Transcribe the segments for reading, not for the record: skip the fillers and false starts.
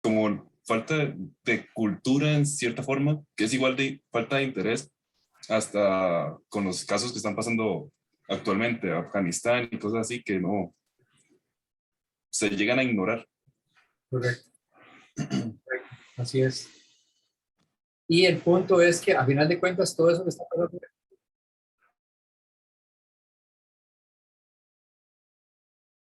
como falta de cultura en cierta forma, que es igual de falta de interés, hasta con los casos que están pasando actualmente, Afganistán y cosas así, que no se llegan a ignorar. Correcto. Así es. Y el punto es que, a final de cuentas, todo eso que está pasando,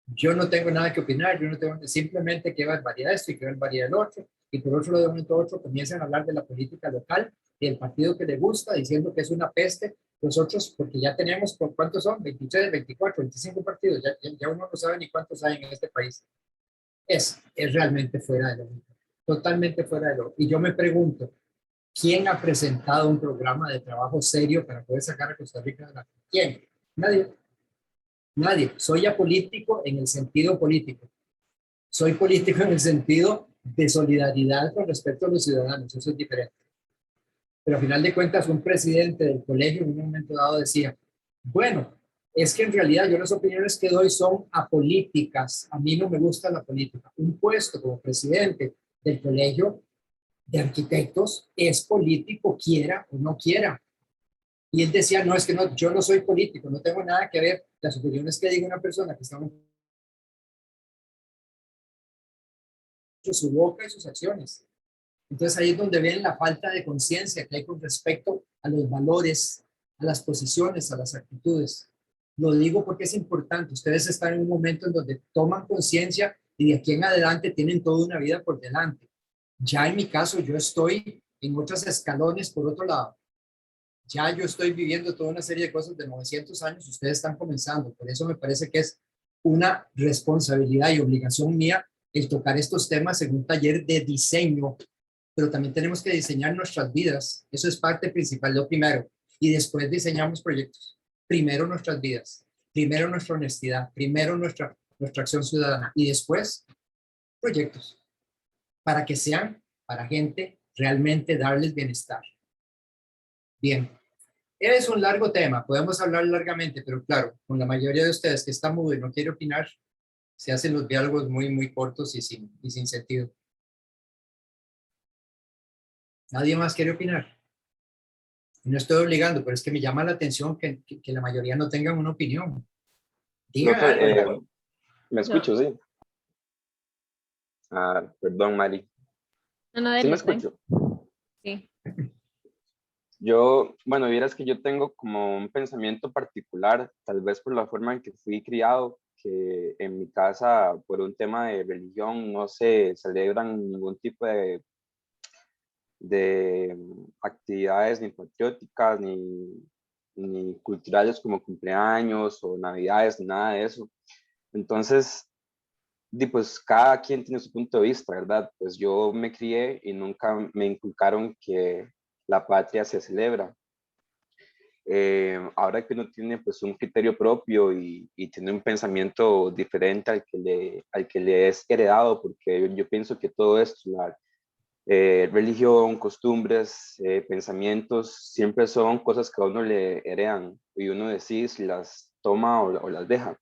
yo no tengo nada que opinar, yo no tengo, simplemente qué barbaridad esto y qué barbaridad el otro. Y por otro lado, de un momento a otro, comienzan a hablar de la política local y el partido que le gusta, diciendo que es una peste. Nosotros, porque ya tenemos, ¿por cuántos son? 23, 24, 25 partidos, ya uno no sabe ni cuántos hay en este país. Es realmente fuera de lo, totalmente fuera de lo. Y yo me pregunto, ¿quién ha presentado un programa de trabajo serio para poder sacar a Costa Rica de la... ¿Quién? Nadie. Nadie. Soy apolítico en el sentido político. Soy político en el sentido de solidaridad con respecto a los ciudadanos. Eso es diferente. Pero al final de cuentas, un presidente del colegio en un momento dado decía, bueno, es que en realidad yo las opiniones que doy son apolíticas. A mí no me gusta la política. Un puesto como presidente del colegio de arquitectos es político, quiera o no quiera. Y él decía, no, es que no, yo no soy político, no tengo nada que ver las opiniones que diga una persona que está en su boca y sus acciones. Entonces ahí es donde ven la falta de conciencia que hay con respecto a los valores, a las posiciones, a las actitudes. Lo digo porque es importante. Ustedes están en un momento en donde toman conciencia y de aquí en adelante tienen toda una vida por delante. Ya en mi caso, yo estoy en otros escalones por otro lado. Ya yo estoy viviendo toda una serie de cosas de 900 años, ustedes están comenzando. Por eso me parece que es una responsabilidad y obligación mía el tocar estos temas en un taller de diseño, pero también tenemos que diseñar nuestras vidas. Eso es parte principal, lo primero. Y después diseñamos proyectos. Primero nuestras vidas, primero nuestra honestidad, primero nuestra acción ciudadana y después proyectos para que sean para gente realmente darles bienestar. Bien, es un largo tema, podemos hablar largamente, pero claro, con la mayoría de ustedes que está mudo y no quiere opinar, se hacen los diálogos muy, muy cortos y sin sentido. ¿Nadie más quiere opinar? No estoy obligando, pero es que me llama la atención que la mayoría no tengan una opinión. Digan Profe, algo. ¿me escucho? Sí. Ah, perdón, Mari. No, ¿Sí me dele, escucho? sí. Yo, bueno, vieras que yo tengo como un pensamiento particular, tal vez por la forma en que fui criado, que en mi casa, por un tema de religión, no se celebran ningún tipo de actividades ni patrióticas, ni culturales como cumpleaños o navidades, ni nada de eso. Entonces, pues cada quien tiene su punto de vista, ¿verdad? Pues yo me crié y nunca me inculcaron que la patria se celebra. Ahora que uno tiene pues un criterio propio y tiene un pensamiento diferente al que le es heredado, porque yo pienso que todo esto, la religión, costumbres, pensamientos, siempre son cosas que a uno le heredan y uno decide si las toma o las deja.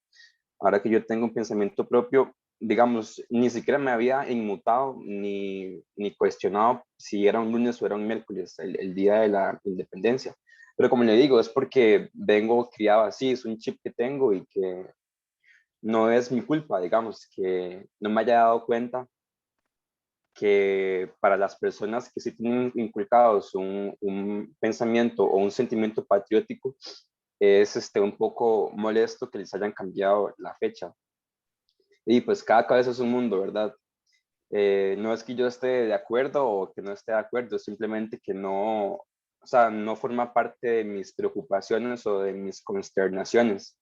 Ahora que yo tengo un pensamiento propio, digamos, ni siquiera me había inmutado ni cuestionado si era un lunes o era un miércoles, el día de la independencia. Pero como le digo, es porque vengo criado así, es un chip que tengo y que no es mi culpa, digamos, que no me haya dado cuenta que para las personas que sí tienen inculcados un pensamiento o un sentimiento patriótico, es un poco molesto que les hayan cambiado la fecha. Y pues cada cabeza es un mundo, ¿verdad? No es que yo esté de acuerdo o que no esté de acuerdo, simplemente que no, o sea, no forma parte de mis preocupaciones o de mis consternaciones.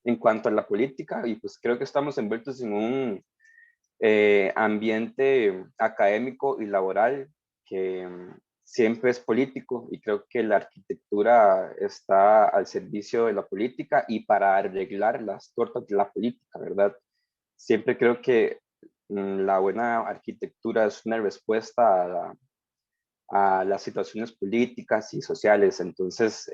En cuanto a la política, y pues creo que estamos envueltos en un ambiente académico y laboral que siempre es político y creo que la arquitectura está al servicio de la política y para arreglar las tortas de la política, ¿verdad? Siempre creo que la buena arquitectura es una respuesta a las situaciones políticas y sociales. Entonces,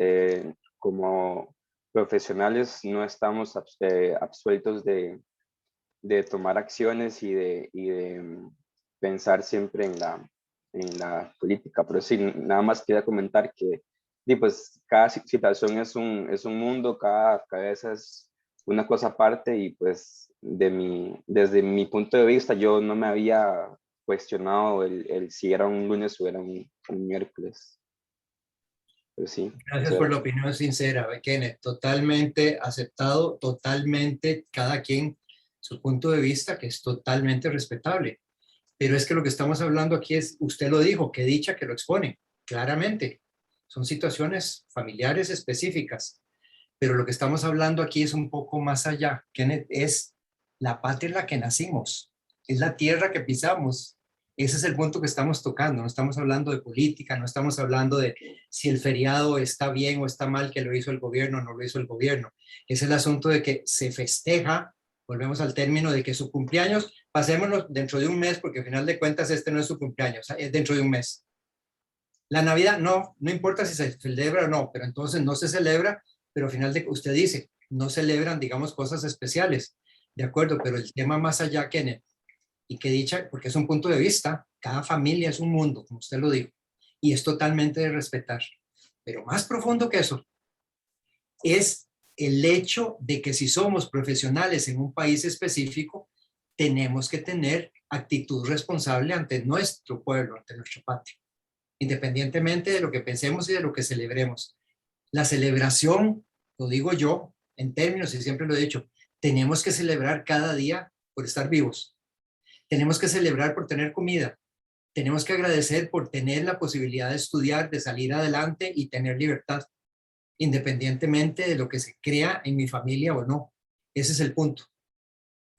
como profesionales no estamos absueltos de tomar acciones y de pensar siempre en la política. Pero sí, nada más quería comentar que y pues cada situación es un mundo, cada cabeza es una cosa aparte y pues desde mi punto de vista yo no me había cuestionado el si era un lunes o era un miércoles. Pero sí, Gracias eso por era. la opinión sincera, Kenneth. Totalmente aceptado, totalmente cada quien su punto de vista, que es totalmente respetable. Pero es que lo que estamos hablando aquí es, usted lo dijo, qué dicha que lo expone, claramente. Son situaciones familiares específicas, pero lo que estamos hablando aquí es un poco más allá. Kenneth, es la patria en la que nacimos, es la tierra que pisamos. Ese es el punto que estamos tocando. No estamos hablando de política, no estamos hablando de si el feriado está bien o está mal que lo hizo el gobierno o no lo hizo el gobierno. Es el asunto de que se festeja, volvemos al término de que su cumpleaños, pasémonos dentro de un mes, porque al final de cuentas este no es su cumpleaños, es dentro de un mes. La Navidad no, no importa si se celebra o no, pero entonces no se celebra, pero al final de usted dice, no celebran, digamos, cosas especiales, de acuerdo, pero el tema más allá, Kenneth, y que dicha, porque es un punto de vista, cada familia es un mundo, como usted lo dijo, y es totalmente de respetar. Pero más profundo que eso es el hecho de que si somos profesionales en un país específico, tenemos que tener actitud responsable ante nuestro pueblo, ante nuestra patria, independientemente de lo que pensemos y de lo que celebremos. La celebración, lo digo yo, en términos, y siempre lo he dicho, tenemos que celebrar cada día por estar vivos. Tenemos que celebrar por tener comida. Tenemos que agradecer por tener la posibilidad de estudiar, de salir adelante y tener libertad, independientemente de lo que se crea en mi familia o no. Ese es el punto.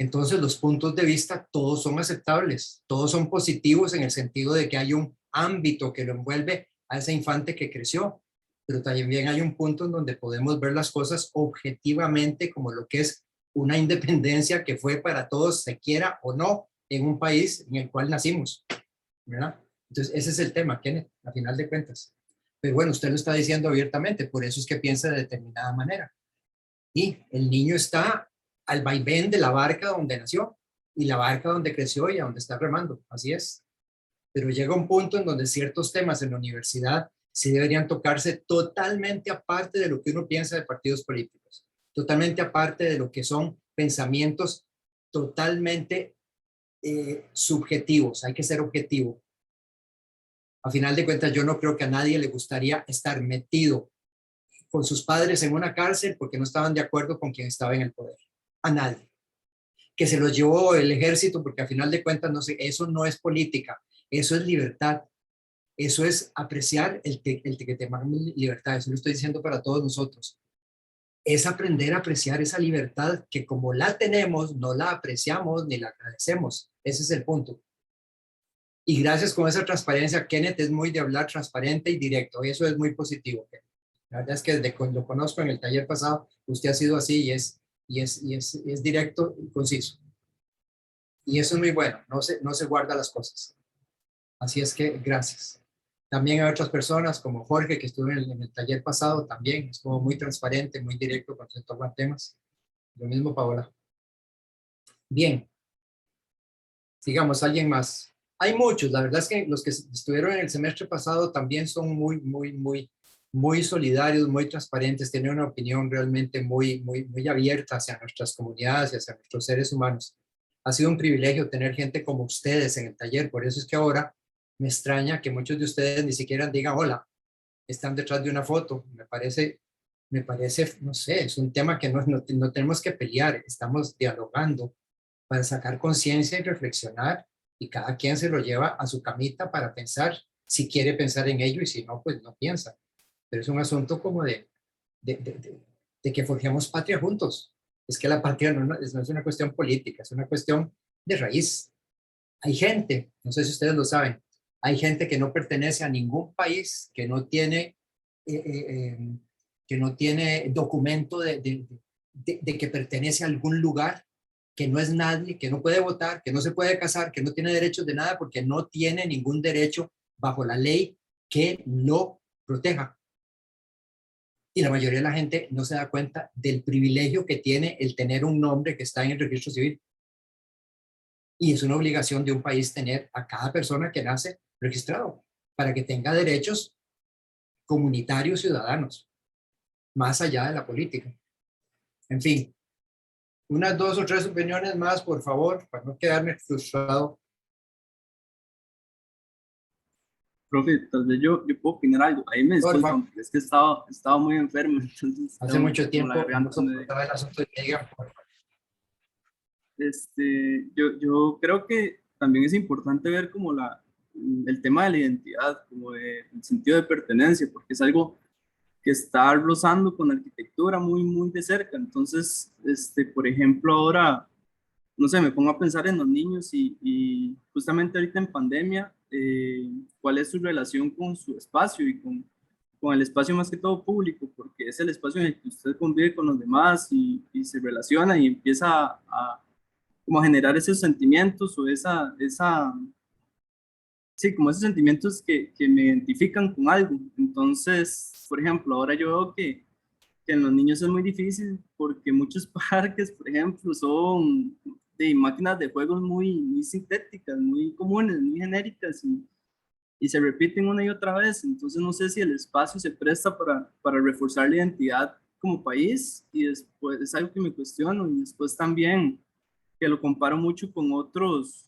Entonces, los puntos de vista todos son aceptables, todos son positivos en el sentido de que hay un ámbito que lo envuelve a ese infante que creció, pero también hay un punto en donde podemos ver las cosas objetivamente como lo que es una independencia que fue para todos, se quiera o no, en un país en el cual nacimos, ¿verdad? Entonces, ese es el tema, Kenneth, a final de cuentas. Pero bueno, usted lo está diciendo abiertamente, por eso es que piensa de determinada manera. Y el niño está al vaivén de la barca donde nació y la barca donde creció y a donde está remando, así es. Pero llega un punto en donde ciertos temas en la universidad sí deberían tocarse totalmente aparte de lo que uno piensa de partidos políticos, totalmente aparte de lo que son pensamientos totalmente subjetivos, hay que ser objetivo. A final de cuentas, yo no creo que a nadie le gustaría estar metido con sus padres en una cárcel porque no estaban de acuerdo con quien estaba en el poder. A nadie. Que se los llevó el ejército porque a final de cuentas, no sé, eso no es política, eso es libertad. Eso es apreciar el que te manda libertad. Eso lo estoy diciendo para todos nosotros. Es aprender a apreciar esa libertad que como la tenemos, no la apreciamos ni la agradecemos. Ese es el punto. Y gracias con esa transparencia, Kenneth es muy de hablar transparente y directo. Y eso es muy positivo. La verdad es que desde cuando lo conozco en el taller pasado, usted ha sido así y es directo y conciso. Y eso es muy bueno, no se guarda las cosas. Así es que gracias. También hay otras personas como Jorge, que estuvo en el taller pasado, también estuvo muy transparente, muy directo cuando se toman temas. Lo mismo, Paola. Bien, sigamos, alguien más. Hay muchos, la verdad es que los que estuvieron en el semestre pasado también son muy solidarios, muy transparentes, tienen una opinión realmente muy abierta hacia nuestras comunidades y hacia nuestros seres humanos. Ha sido un privilegio tener gente como ustedes en el taller, por eso es que ahora me extraña que muchos de ustedes ni siquiera digan hola, están detrás de una foto. Me parece, no sé, es un tema que no tenemos que pelear, estamos dialogando para sacar conciencia y reflexionar y cada quien se lo lleva a su camita para pensar si quiere pensar en ello y si no, pues no piensa. Pero es un asunto como de que forjemos patria juntos. Es que la patria no es una cuestión política, es una cuestión de raíz. Hay gente, no sé si ustedes lo saben, hay gente que no pertenece a ningún país, eh, eh, eh, que no tiene documento de que pertenece a algún lugar, que no es nadie, que no puede votar, que no se puede casar, que no tiene derechos de nada porque no tiene ningún derecho bajo la ley que lo proteja. Y la mayoría de la gente no se da cuenta del privilegio que tiene el tener un nombre que está en el registro civil. Y es una obligación de un país tener a cada persona que nace registrado para que tenga derechos comunitarios ciudadanos, más allá de la política. En fin, unas 2 o 3 opiniones más, por favor, para no quedarme frustrado. Profe, tal vez yo puedo opinar algo. Ahí me Por disculpan, favor. porque es que estaba muy enfermo, entonces Hace tengo mucho como la tiempo no garganta medio. soportaba el asunto de que digan, por favor. Yo creo que también es importante ver como el tema de la identidad, como el sentido de pertenencia, porque es algo que está rozando con la arquitectura muy, muy de cerca. Entonces, por ejemplo, ahora, no sé, me pongo a pensar en los niños y justamente ahorita en pandemia, ¿cuál es su relación con su espacio y con el espacio más que todo público? Porque es el espacio en el que usted convive con los demás y se relaciona y empieza como a generar esos sentimientos o sí, como esos sentimientos que me identifican con algo. Entonces, por ejemplo, ahora yo veo que en los niños es muy difícil porque muchos parques, por ejemplo, son de máquinas de juegos muy, muy sintéticas, muy comunes, muy genéricas y se repiten una y otra vez. Entonces, no sé si el espacio se presta para reforzar la identidad como país y después es algo que me cuestiono y después también que lo comparo mucho con otros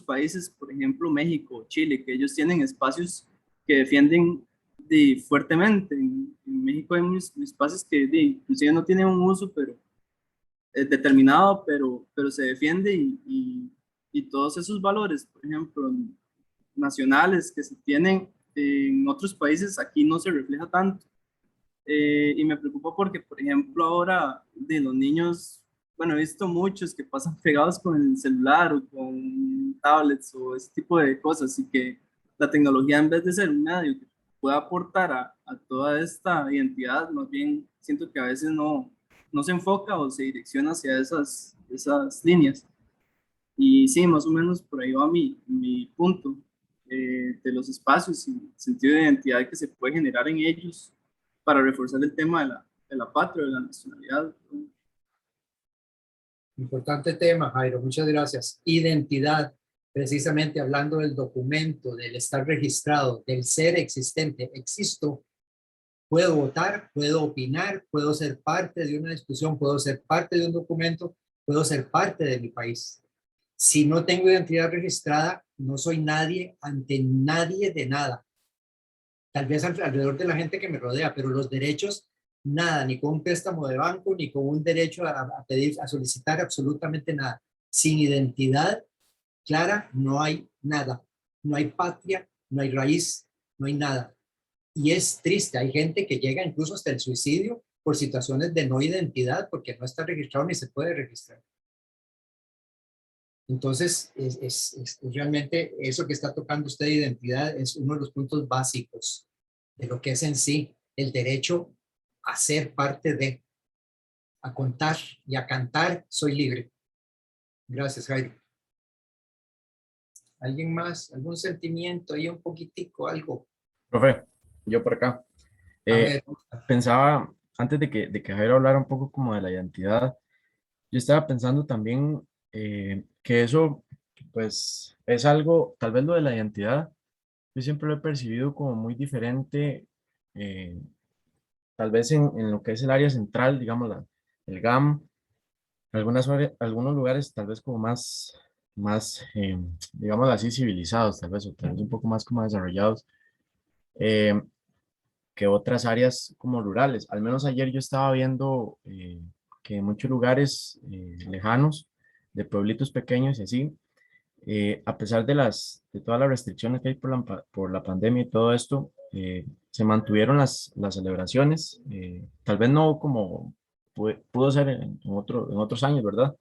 países, por ejemplo México, Chile, que ellos tienen espacios que defienden fuertemente. En México hay unos espacios que inclusive no tienen un uso pero, determinado, pero se defiende y todos esos valores, por ejemplo, nacionales que se tienen en otros países, aquí no se refleja tanto. Y me preocupa porque, por ejemplo, ahora de los niños, bueno, he visto muchos que pasan pegados con el celular o con tablets o ese tipo de cosas y que la tecnología en vez de ser un medio que pueda aportar a toda esta identidad, más bien siento que a veces no se enfoca o se direcciona hacia esas líneas. Y sí, más o menos por ahí va mi punto de los espacios y el sentido de identidad que se puede generar en ellos para reforzar el tema de la patria, de la nacionalidad. Importante tema, Jairo, muchas gracias. Identidad, precisamente hablando del documento, del estar registrado, del ser existente. Existo, puedo votar, puedo opinar, puedo ser parte de una discusión, puedo ser parte de un documento, puedo ser parte de mi país. Si no tengo identidad registrada, no soy nadie ante nadie de nada. Tal vez alrededor de la gente que me rodea, pero los derechos, nada, ni con un préstamo de banco, ni con un derecho a pedir, a solicitar absolutamente nada. Sin identidad clara, no hay nada. No hay patria, no hay raíz, no hay nada. Y es triste, hay gente que llega incluso hasta el suicidio por situaciones de no identidad, porque no está registrado ni se puede registrar. Entonces, es realmente eso que está tocando usted de identidad es uno de los puntos básicos de lo que es en sí el derecho a ser parte de, a contar y a cantar, soy libre. Gracias, Jairo. ¿Alguien más? ¿Algún sentimiento ahí un poquitico, algo? Profe, yo por acá. A Eh, ver, Pensaba, antes de que Jairo hablara un poco como de la identidad, yo estaba pensando también que eso, pues, es algo, tal vez lo de la identidad, yo siempre lo he percibido como muy diferente, eh, tal vez en lo que es el área central, digamos, el GAM, algunos lugares tal vez como más, digamos así, civilizados, tal vez, o tal vez un poco más como desarrollados. eh, que otras áreas como rurales. Al menos ayer yo estaba viendo que en muchos lugares lejanos, de pueblitos pequeños y así, a pesar de todas las restricciones que hay por la pandemia y todo esto, se mantuvieron las celebraciones, tal vez no como pudo ser en otros años, ¿verdad?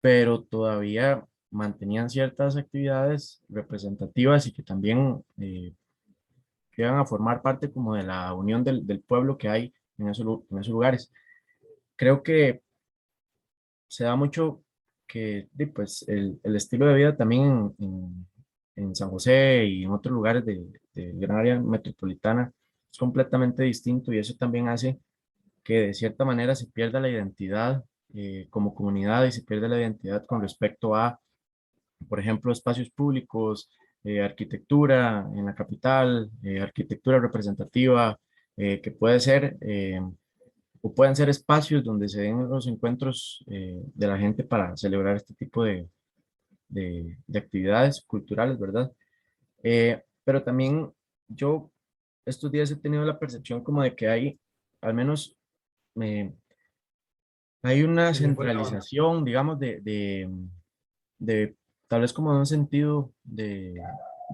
Pero todavía mantenían ciertas actividades representativas y que también que van a formar parte como de la unión del pueblo que hay en esos lugares. Creo que se da mucho que pues, el estilo de vida también en San José y en otros lugares de gran área metropolitana es completamente distinto y eso también hace que de cierta manera se pierda la identidad como comunidad y se pierde la identidad con respecto a por ejemplo, espacios públicos, arquitectura en la capital, arquitectura representativa, que puede ser, o pueden ser espacios donde se den los encuentros de la gente para celebrar este tipo de actividades culturales, ¿verdad? Pero también yo estos días he tenido la percepción como de que hay, al menos, eh, hay una Se me fue la onda. centralización, digamos, de tal vez como de un sentido de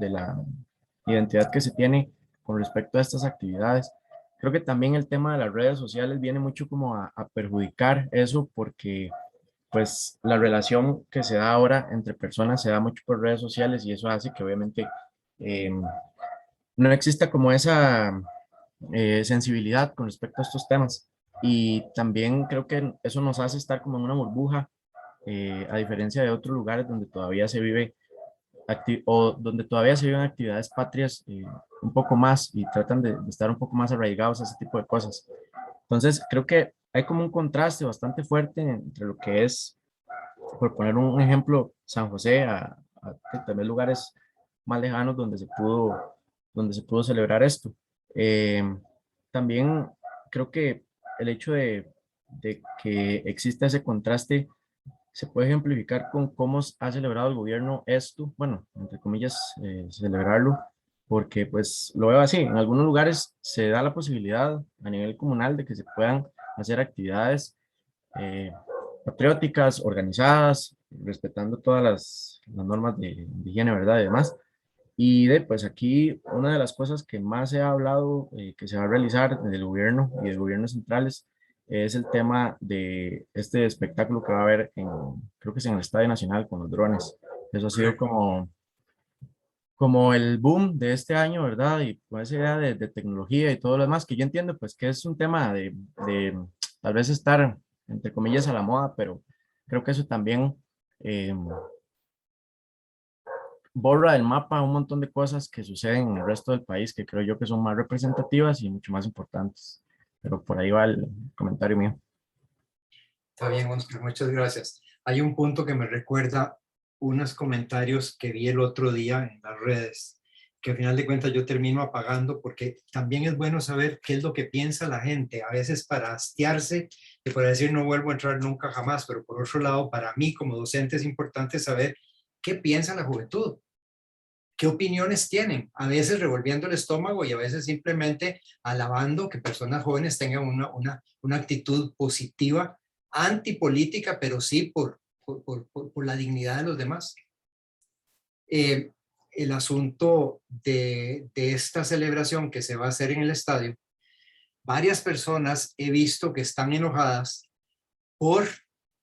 la identidad que se tiene con respecto a estas actividades. Creo que también el tema de las redes sociales viene mucho como a perjudicar eso porque pues la relación que se da ahora entre personas se da mucho por redes sociales y eso hace que obviamente eh, no exista como esa sensibilidad con respecto a estos temas. Y también creo que eso nos hace estar como en una burbuja, a diferencia de otros lugares donde todavía se vive o donde todavía se viven actividades patrias un poco más y tratan de estar un poco más arraigados a ese tipo de cosas. Entonces, creo que hay como un contraste bastante fuerte entre lo que es, por poner un ejemplo, San José, también lugares más lejanos donde se pudo celebrar esto. Eh, También creo que el hecho de que exista ese contraste se puede ejemplificar con cómo ha celebrado el gobierno esto, bueno, entre comillas, celebrarlo, porque pues lo veo así, en algunos lugares se da la posibilidad a nivel comunal de que se puedan hacer actividades eh, patrióticas, organizadas, respetando todas las normas de higiene, ¿verdad? Y demás. Y pues aquí una de las cosas que más se ha hablado, que se va a realizar desde el gobierno y de gobiernos centrales, es el tema de este espectáculo que va a haber creo que es en el Estadio Nacional con los drones. Eso ha sido Correcto. como el boom de este año, ¿verdad? Y con esa idea de tecnología y todo lo demás, que yo entiendo pues que es un tema de tal vez estar, entre comillas, a la moda, pero creo que eso también eh, borra del mapa un montón de cosas que suceden en el resto del país que creo yo que son más representativas y mucho más importantes. Pero por ahí va el comentario mío. Está bien, Oscar, muchas gracias. Hay un punto que me recuerda unos comentarios que vi el otro día en las redes, que al final de cuentas yo termino apagando porque también es bueno saber qué es lo que piensa la gente, a veces para hastiarse y para decir no vuelvo a entrar nunca jamás, pero por otro lado, para mí como docente es importante saber qué piensa la juventud, qué opiniones tienen, a veces revolviendo el estómago y a veces simplemente alabando que personas jóvenes tengan una actitud positiva, antipolítica, pero sí por la dignidad de los demás. El asunto de esta celebración que se va a hacer en el estadio, varias personas he visto que están enojadas por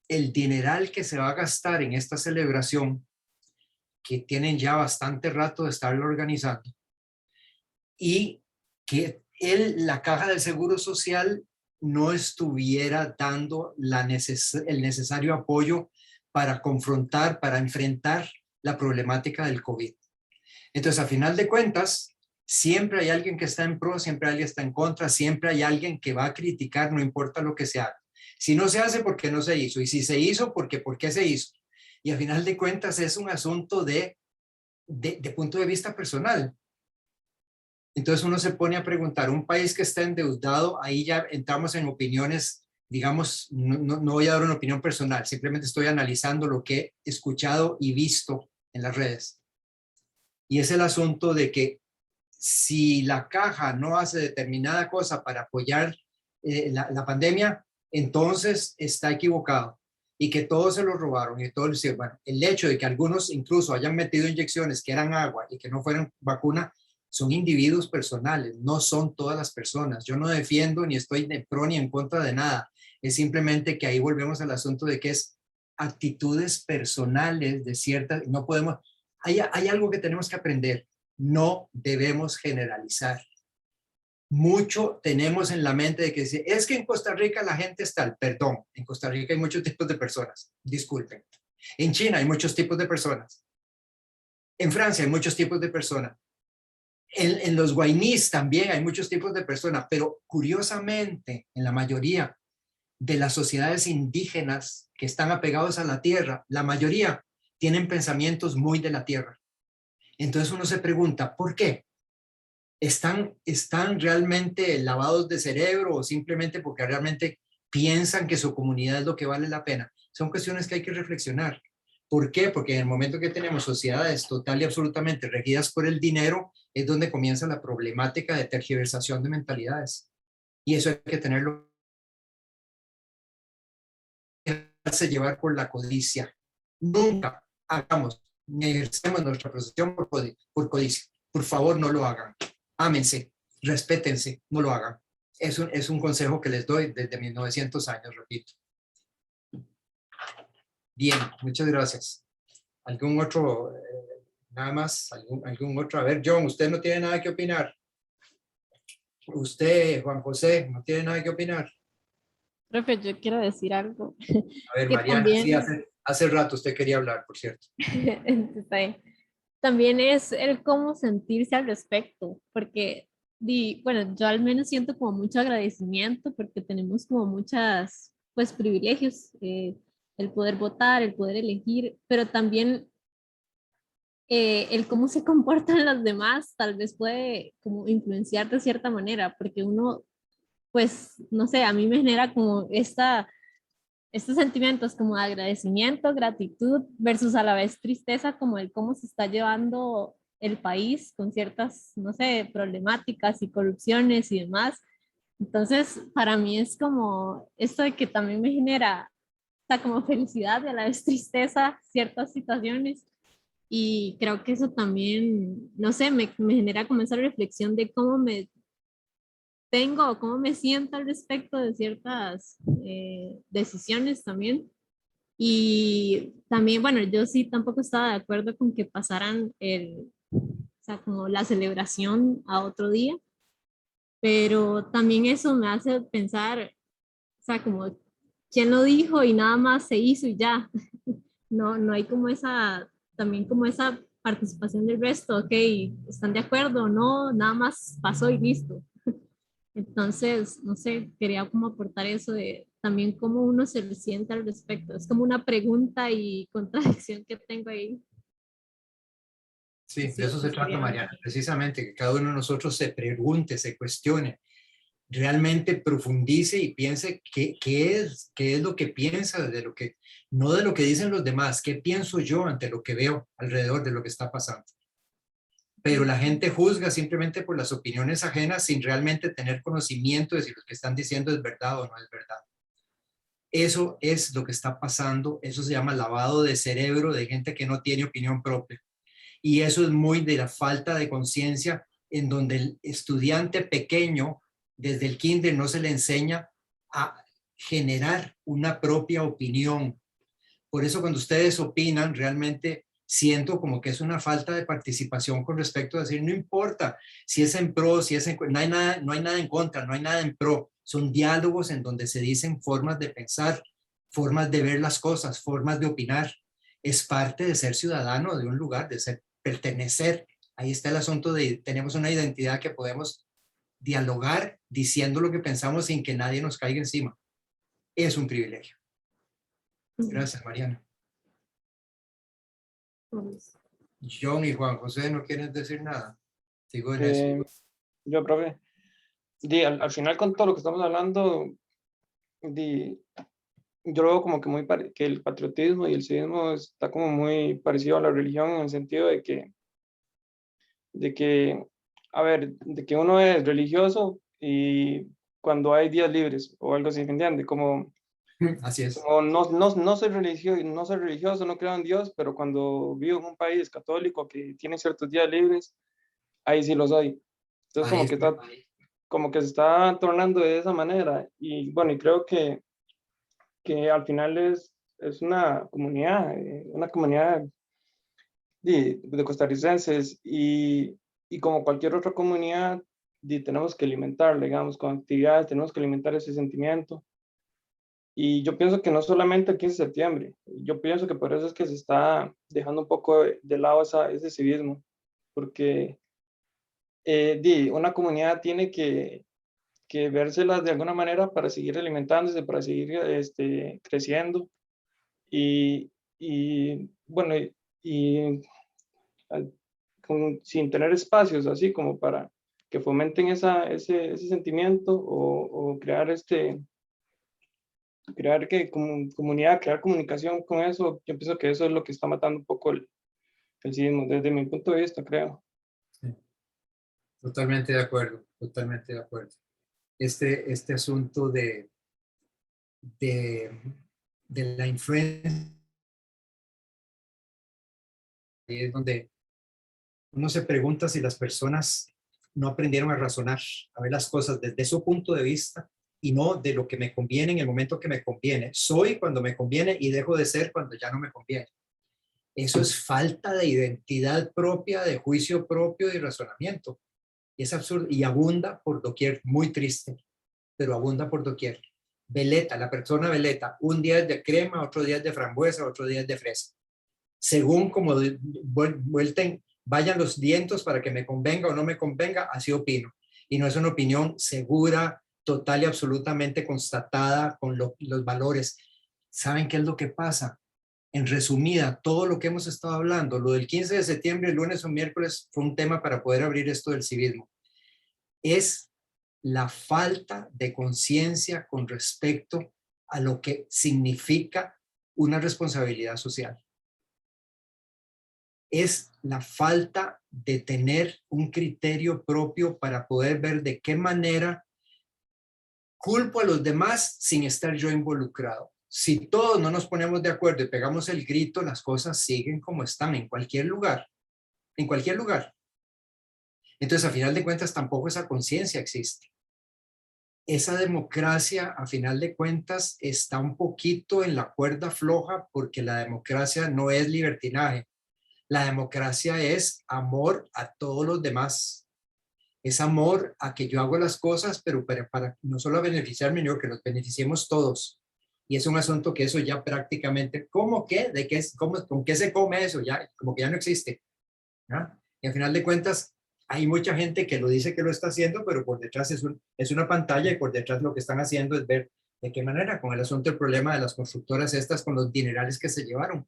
el dineral que se va a gastar en esta celebración, que tienen ya bastante rato de estarlo organizando, y que la Caja del Seguro Social no estuviera dando el necesario apoyo para confrontar, para enfrentar la problemática del COVID. Entonces, a final de cuentas, siempre hay alguien que está en pro, siempre hay alguien que está en contra, siempre hay alguien que va a criticar, no importa lo que se haga. Si no se hace, ¿por qué no se hizo? Y si se hizo, ¿por qué se hizo? Y a final de cuentas es un asunto de punto de vista personal. Entonces uno se pone a preguntar, un país que está endeudado, ahí ya entramos en opiniones, digamos, no voy a dar una opinión personal, simplemente estoy analizando lo que he escuchado y visto en las redes. Y es el asunto de que si la caja no hace determinada cosa para apoyar la pandemia, entonces está equivocado y que todos se lo robaron y todo bueno, el hecho de que algunos incluso hayan metido inyecciones que eran agua y que no fueran vacuna, son individuos personales, no son todas las personas. Yo no defiendo ni estoy de pro ni en contra de nada. Es simplemente que ahí volvemos al asunto de que es actitudes personales de ciertas, no podemos, hay algo que tenemos que aprender, no debemos generalizar. Mucho tenemos en la mente de que es que en Costa Rica la gente es tal, perdón, en Costa Rica hay muchos tipos de personas, disculpen. En China hay muchos tipos de personas. En Francia hay muchos tipos de personas. En los guainís también hay muchos tipos de personas, pero curiosamente en la mayoría de las sociedades indígenas que están apegados a la tierra, la mayoría tienen pensamientos muy de la tierra. Entonces uno se pregunta, ¿por qué? ¿Están realmente lavados de cerebro o simplemente porque realmente piensan que su comunidad es lo que vale la pena? Son cuestiones que hay que reflexionar. ¿Por qué? Porque en el momento que tenemos sociedades total y absolutamente regidas por el dinero, es donde comienza la problemática de tergiversación de mentalidades. Y eso hay que tenerlo, dejarse llevar por la codicia. Nunca hagamos ni ejercemos nuestra profesión por codicia. Por favor, no lo hagan. Ámense, respétense, no lo hagan. Es un consejo que les doy desde 1900 años, repito. Bien, muchas gracias. ¿Algún otro, nada más? ¿Algún otro? A ver, John, usted no tiene nada que opinar. Usted, Juan José, no tiene nada que opinar. Profe, yo quiero decir algo A ver, que Mariana, sí, también, hace rato usted quería hablar, por cierto. está bien, también es el cómo sentirse al respecto, porque, bueno, yo al menos siento como mucho agradecimiento porque tenemos como muchas, pues, privilegios, el poder votar, el poder elegir, pero también el cómo se comportan los demás tal vez puede como influenciar de cierta manera, porque uno, pues, no sé, a mí me genera como estos sentimientos como de agradecimiento, gratitud, versus a la vez tristeza, como el cómo se está llevando el país con ciertas, no sé, problemáticas y corrupciones y demás. Entonces, para mí es como esto de que también me genera, o sea, como felicidad y a la vez tristeza ciertas situaciones. Y creo que eso también, no sé, me genera como esa reflexión de cómo me tengo o cómo me siento al respecto de ciertas decisiones también. Y también, bueno, yo sí tampoco estaba de acuerdo con que pasaran o sea, como la celebración a otro día, pero también eso me hace pensar, o sea, como quién lo dijo y nada más se hizo y ya. No, no hay como esa, también como esa participación del resto, ok, están de acuerdo o no, nada más pasó y listo. Entonces, no sé, quería como aportar eso de también cómo uno se siente al respecto. Es como una pregunta y contradicción que tengo ahí. Sí, de Sí, eso se pues trata, quería Mariana, mencionar. precisamente, que cada uno de nosotros se pregunte, se cuestione, realmente profundice y piense qué es lo que piensa, de lo que, no de lo que dicen los demás, qué pienso yo ante lo que veo alrededor de lo que está pasando. Pero la gente juzga simplemente por las opiniones ajenas sin realmente tener conocimiento de si lo que están diciendo es verdad o no es verdad. Eso es lo que está pasando, eso se llama lavado de cerebro de gente que no tiene opinión propia. Y eso es muy de la falta de conciencia en donde el estudiante pequeño, desde el kinder, no se le enseña a generar una propia opinión. Por eso cuando ustedes opinan, realmente siento como que es una falta de participación con respecto a decir, no importa si es en pro, si es en, no hay nada en contra, no hay nada en pro. Son diálogos en donde se dicen formas de pensar, formas de ver las cosas, formas de opinar. Es parte de ser ciudadano de un lugar, de ser, pertenecer. Ahí está el asunto de tenemos una identidad que podemos dialogar diciendo lo que pensamos sin que nadie nos caiga encima. Es un privilegio. Gracias, Mariana. John y Juan José no quieren decir nada. Sigo en eso. Yo, profe, al final con todo lo que estamos hablando, yo lo veo como que que el patriotismo y el civismo está como muy parecido a la religión en el sentido de que, a ver, de que uno es religioso y cuando hay días libres o algo así, ¿me entiende? Como, Así es. como no soy religioso, no creo en Dios, pero cuando vivo en un país católico que tiene ciertos días libres, ahí sí lo soy. Entonces Ahí está. como que se está tornando de esa manera y bueno, y creo que al final es una comunidad de costarricenses y como cualquier otra comunidad, tenemos que alimentarla, digamos, con actividades, tenemos que alimentar ese sentimiento. Y yo pienso que no solamente el 15 de septiembre, yo pienso que por eso es que se está dejando un poco de lado ese civismo, porque una comunidad tiene que vérselas de alguna manera para seguir alimentándose, para seguir creciendo. Y y bueno, y sin tener espacios así como para que fomenten ese sentimiento o crear crear comunidad, crear comunicación con eso, yo pienso que eso es lo que está matando un poco el civismo, desde mi punto de vista, creo. Sí, totalmente de acuerdo, totalmente de acuerdo. Este asunto de, de la influencia es donde uno se pregunta si las personas no aprendieron a razonar, a ver las cosas desde su punto de vista y no de lo que me conviene en el momento que me conviene. Soy cuando me conviene y dejo de ser cuando ya no me conviene. Eso es falta de identidad propia, de juicio propio y razonamiento. Y es absurdo y abunda por doquier, muy triste, pero abunda por doquier. Veleta, la persona veleta, un día es de crema, otro día es de frambuesa, otro día es de fresa. Según como vayan los vientos para que me convenga o no me convenga, así opino. Y no es una opinión segura, total y absolutamente constatada con los valores. ¿Saben qué es lo que pasa? En resumida, todo lo que hemos estado hablando, lo del 15 de septiembre, el lunes o miércoles, fue un tema para poder abrir esto del civismo. Es la falta de conciencia con respecto a lo que significa una responsabilidad social. Es la falta de tener un criterio propio para poder ver de qué manera culpo a los demás sin estar yo involucrado. Si todos no nos ponemos de acuerdo y pegamos el grito, las cosas siguen como están en cualquier lugar. En cualquier lugar. Entonces, a final de cuentas, tampoco esa conciencia existe. Esa democracia, a final de cuentas, está un poquito en la cuerda floja porque la democracia no es libertinaje. La democracia es amor a todos los demás. Es amor a que yo hago las cosas, pero para no solo beneficiarme, sino que nos beneficiemos todos. Y es un asunto que eso ya prácticamente, ¿cómo qué? ¿De qué? ¿Con qué se come eso? Ya, como que ya no existe. ¿No? Y al final de cuentas, hay mucha gente que lo dice que lo está haciendo, pero por detrás es una pantalla y por detrás lo que están haciendo es ver de qué manera, con el asunto, el problema de las constructoras estas con los dinerales que se llevaron.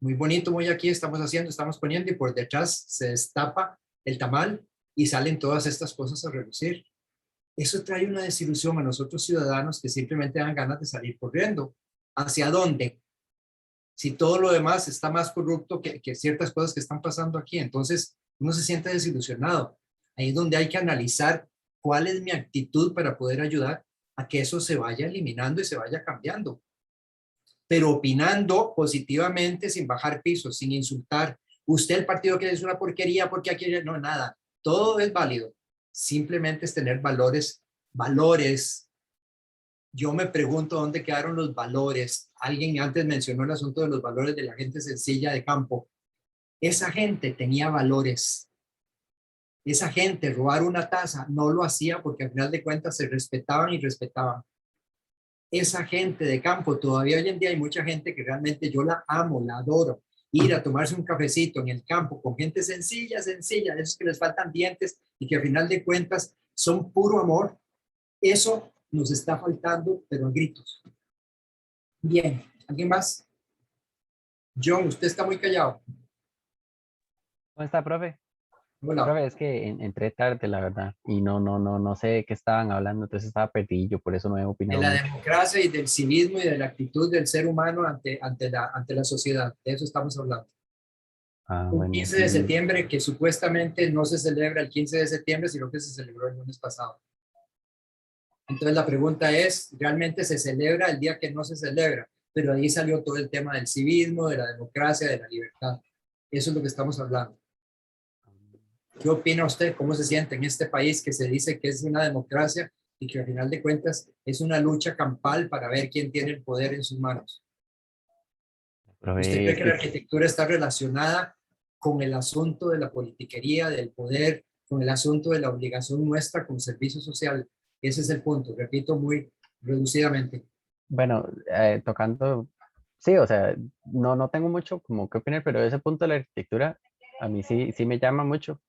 Muy bonito, muy aquí, estamos haciendo, estamos poniendo y por detrás se destapa el tamal y salen todas estas cosas a relucir. Eso trae una desilusión a nosotros ciudadanos que simplemente dan ganas de salir corriendo. ¿Hacia dónde? Si todo lo demás está más corrupto que ciertas cosas que están pasando aquí, entonces uno se siente desilusionado. Ahí es donde hay que analizar cuál es mi actitud para poder ayudar a que eso se vaya eliminando y se vaya cambiando. Pero opinando positivamente, sin bajar pisos, sin insultar. Usted, el partido que es una porquería, porque aquí no, nada. Todo es válido. Simplemente es tener valores. Yo me pregunto dónde quedaron los valores. Alguien antes mencionó el asunto de los valores de la gente sencilla de campo. Esa gente tenía valores. Esa gente, robar una taza, no lo hacía porque al final de cuentas se respetaban y respetaban. Esa gente de campo, todavía hoy en día hay mucha gente que realmente yo la amo, la adoro. Ir a tomarse un cafecito en el campo con gente sencilla, de esos que les faltan dientes y que al final de cuentas son puro amor. Eso nos está faltando, pero a gritos. Bien, ¿alguien más? John, usted está muy callado. ¿Cómo está, profe? Hola. Profe, es que entré tarde, la verdad, y no sé de qué estaban hablando, entonces estaba perdido, por eso no he De opinado la mucho. democracia y del civismo y de la actitud del ser humano ante la sociedad. De eso estamos hablando. Ah, Un bueno, 15 de septiembre que supuestamente no se celebra el 15 de septiembre, sino que se celebró el lunes pasado. Entonces la pregunta es, ¿realmente se celebra el día que no se celebra? Pero ahí salió todo el tema del civismo, de la democracia, de la libertad. Eso es lo que estamos hablando. ¿Qué opina usted? ¿Cómo se siente en este país que se dice que es una democracia y que al final de cuentas es una lucha campal para ver quién tiene el poder en sus manos? profe, ¿Usted cree es que la que arquitectura está relacionada con el asunto de la politiquería, del poder, con el asunto de la obligación nuestra con servicio social? Ese es el punto, repito muy reducidamente. bueno, tocando, sí, o sea, no tengo mucho como que opinar, pero ese punto de la arquitectura a mí sí me llama mucho,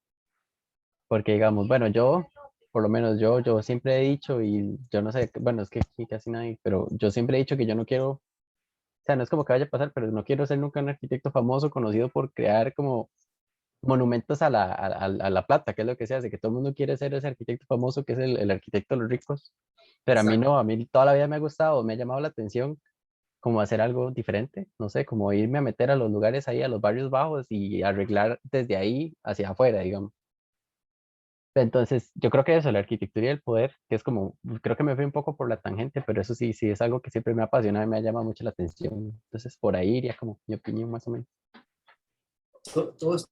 porque digamos, bueno, yo, por lo menos yo siempre he dicho, y yo no sé, bueno, es que aquí casi nadie, pero yo siempre he dicho que yo no quiero sea, no es como que vaya a pasar, pero no quiero ser nunca un arquitecto famoso conocido por crear como monumentos a la plata, que es lo que se hace, que todo el mundo quiere ser ese arquitecto famoso que es el arquitecto de los ricos, pero a mí Exacto. no, a mí toda la vida me ha gustado, me ha llamado la atención como hacer algo diferente, no sé, como irme a meter a los lugares ahí, a los barrios bajos y arreglar desde ahí hacia afuera, digamos. Entonces, yo creo que eso, la arquitectura y el poder, que es como, creo que me fui un poco por la tangente, pero eso sí, sí es algo que siempre me ha apasionado y me ha llamado mucho la atención. Entonces, por ahí iría como mi opinión más o menos. Todos,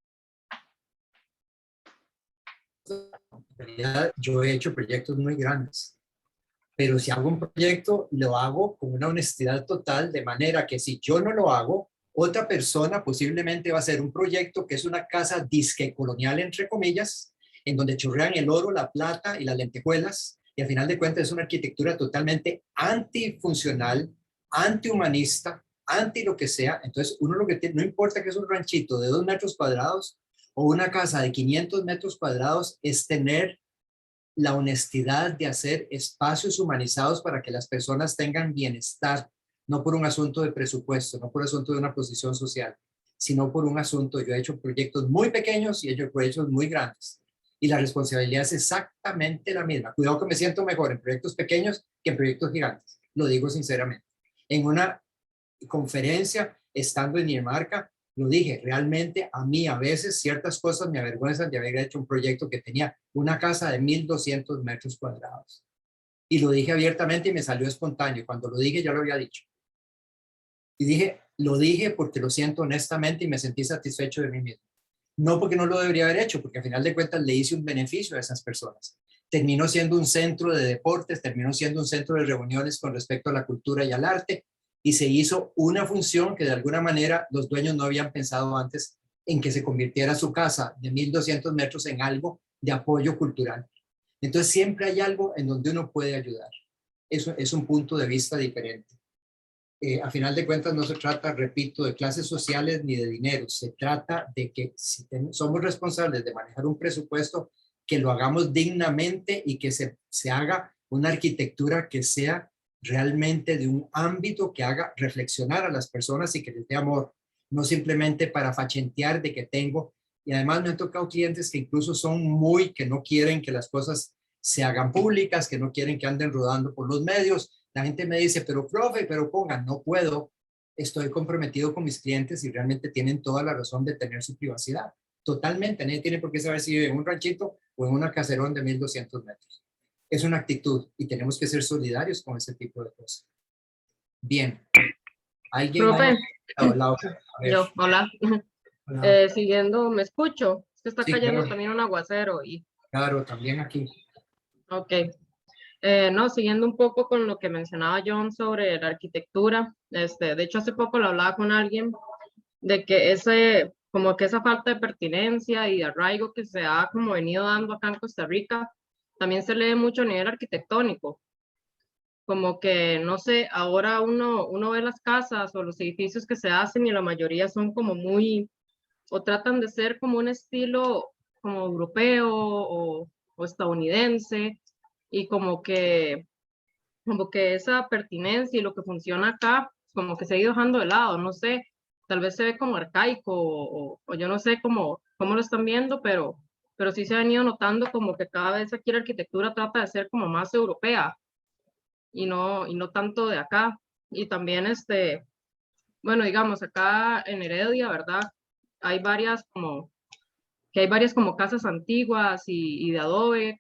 en realidad, yo he hecho proyectos muy grandes, pero si hago un proyecto, lo hago con una honestidad total, de manera que si yo no lo hago, otra persona posiblemente va a hacer un proyecto que es una casa disque colonial, entre comillas, en donde chorrean el oro, la plata y las lentejuelas, y al final de cuentas es una arquitectura totalmente antifuncional, antihumanista, anti lo que sea. Entonces, uno lo que tiene, no importa que es un ranchito de 2 metros cuadrados o una casa de 500 metros cuadrados, es tener la honestidad de hacer espacios humanizados para que las personas tengan bienestar, no por un asunto de presupuesto, no por asunto de una posición social, sino por un asunto. Yo he hecho proyectos muy pequeños y he hecho proyectos muy grandes. Y la responsabilidad es exactamente la misma. Cuidado que me siento mejor en proyectos pequeños que en proyectos gigantes. Lo digo sinceramente. En una conferencia, estando en Dinamarca, lo dije, realmente a mí a veces ciertas cosas me avergüenzan de haber hecho un proyecto que tenía una casa de 1.200 metros cuadrados. Y lo dije abiertamente y me salió espontáneo. Cuando lo dije ya lo había dicho. Y dije, lo dije porque lo siento honestamente y me sentí satisfecho de mí mismo. No porque no lo debería haber hecho, porque al final de cuentas le hice un beneficio a esas personas. Terminó siendo un centro de deportes, terminó siendo un centro de reuniones con respecto a la cultura y al arte, y se hizo una función que de alguna manera los dueños no habían pensado antes, en que se convirtiera su casa de 1.200 metros en algo de apoyo cultural. Entonces siempre hay algo en donde uno puede ayudar. Eso es un punto de vista diferente. A final de cuentas no se trata, repito, de clases sociales ni de dinero, se trata de que si somos responsables de manejar un presupuesto, que lo hagamos dignamente y que se haga una arquitectura que sea realmente de un ámbito que haga reflexionar a las personas y que les dé amor, no simplemente para fachentear de que tengo. Y además me han tocado clientes que incluso son que no quieren que las cosas se hagan públicas, que no quieren que anden rodando por los medios. La gente me dice, pero profe, pero pongan, no puedo, estoy comprometido con mis clientes y realmente tienen toda la razón de tener su privacidad. Totalmente, nadie tiene por qué saber si vive en un ranchito o en una caserón de 1.200 metros. Es una actitud y tenemos que ser solidarios con ese tipo de cosas. Bien, ¿alguien Profe, Laura? A ver, yo, hola. hola. Siguiendo, ¿me escucho? Es que está Sí, cayendo claro, también un aguacero y, claro, también aquí. ok. No, siguiendo un poco con lo que mencionaba John sobre la arquitectura, de hecho hace poco lo hablaba con alguien de que como que esa falta de pertinencia y de arraigo que se ha como venido dando acá en Costa Rica, también se lee mucho a nivel arquitectónico, como que, no sé, ahora uno ve las casas o los edificios que se hacen y la mayoría son como muy, o tratan de ser como un estilo como europeo o estadounidense, y como que esa pertinencia y lo que funciona acá, como que se ha ido dejando de lado, no sé, tal vez se ve como arcaico o yo no sé cómo lo están viendo, pero sí se ha venido notando como que cada vez aquí la arquitectura trata de ser como más europea y no tanto de acá. Y también bueno, digamos, acá en Heredia, ¿verdad? Hay hay varias como casas antiguas y de adobe,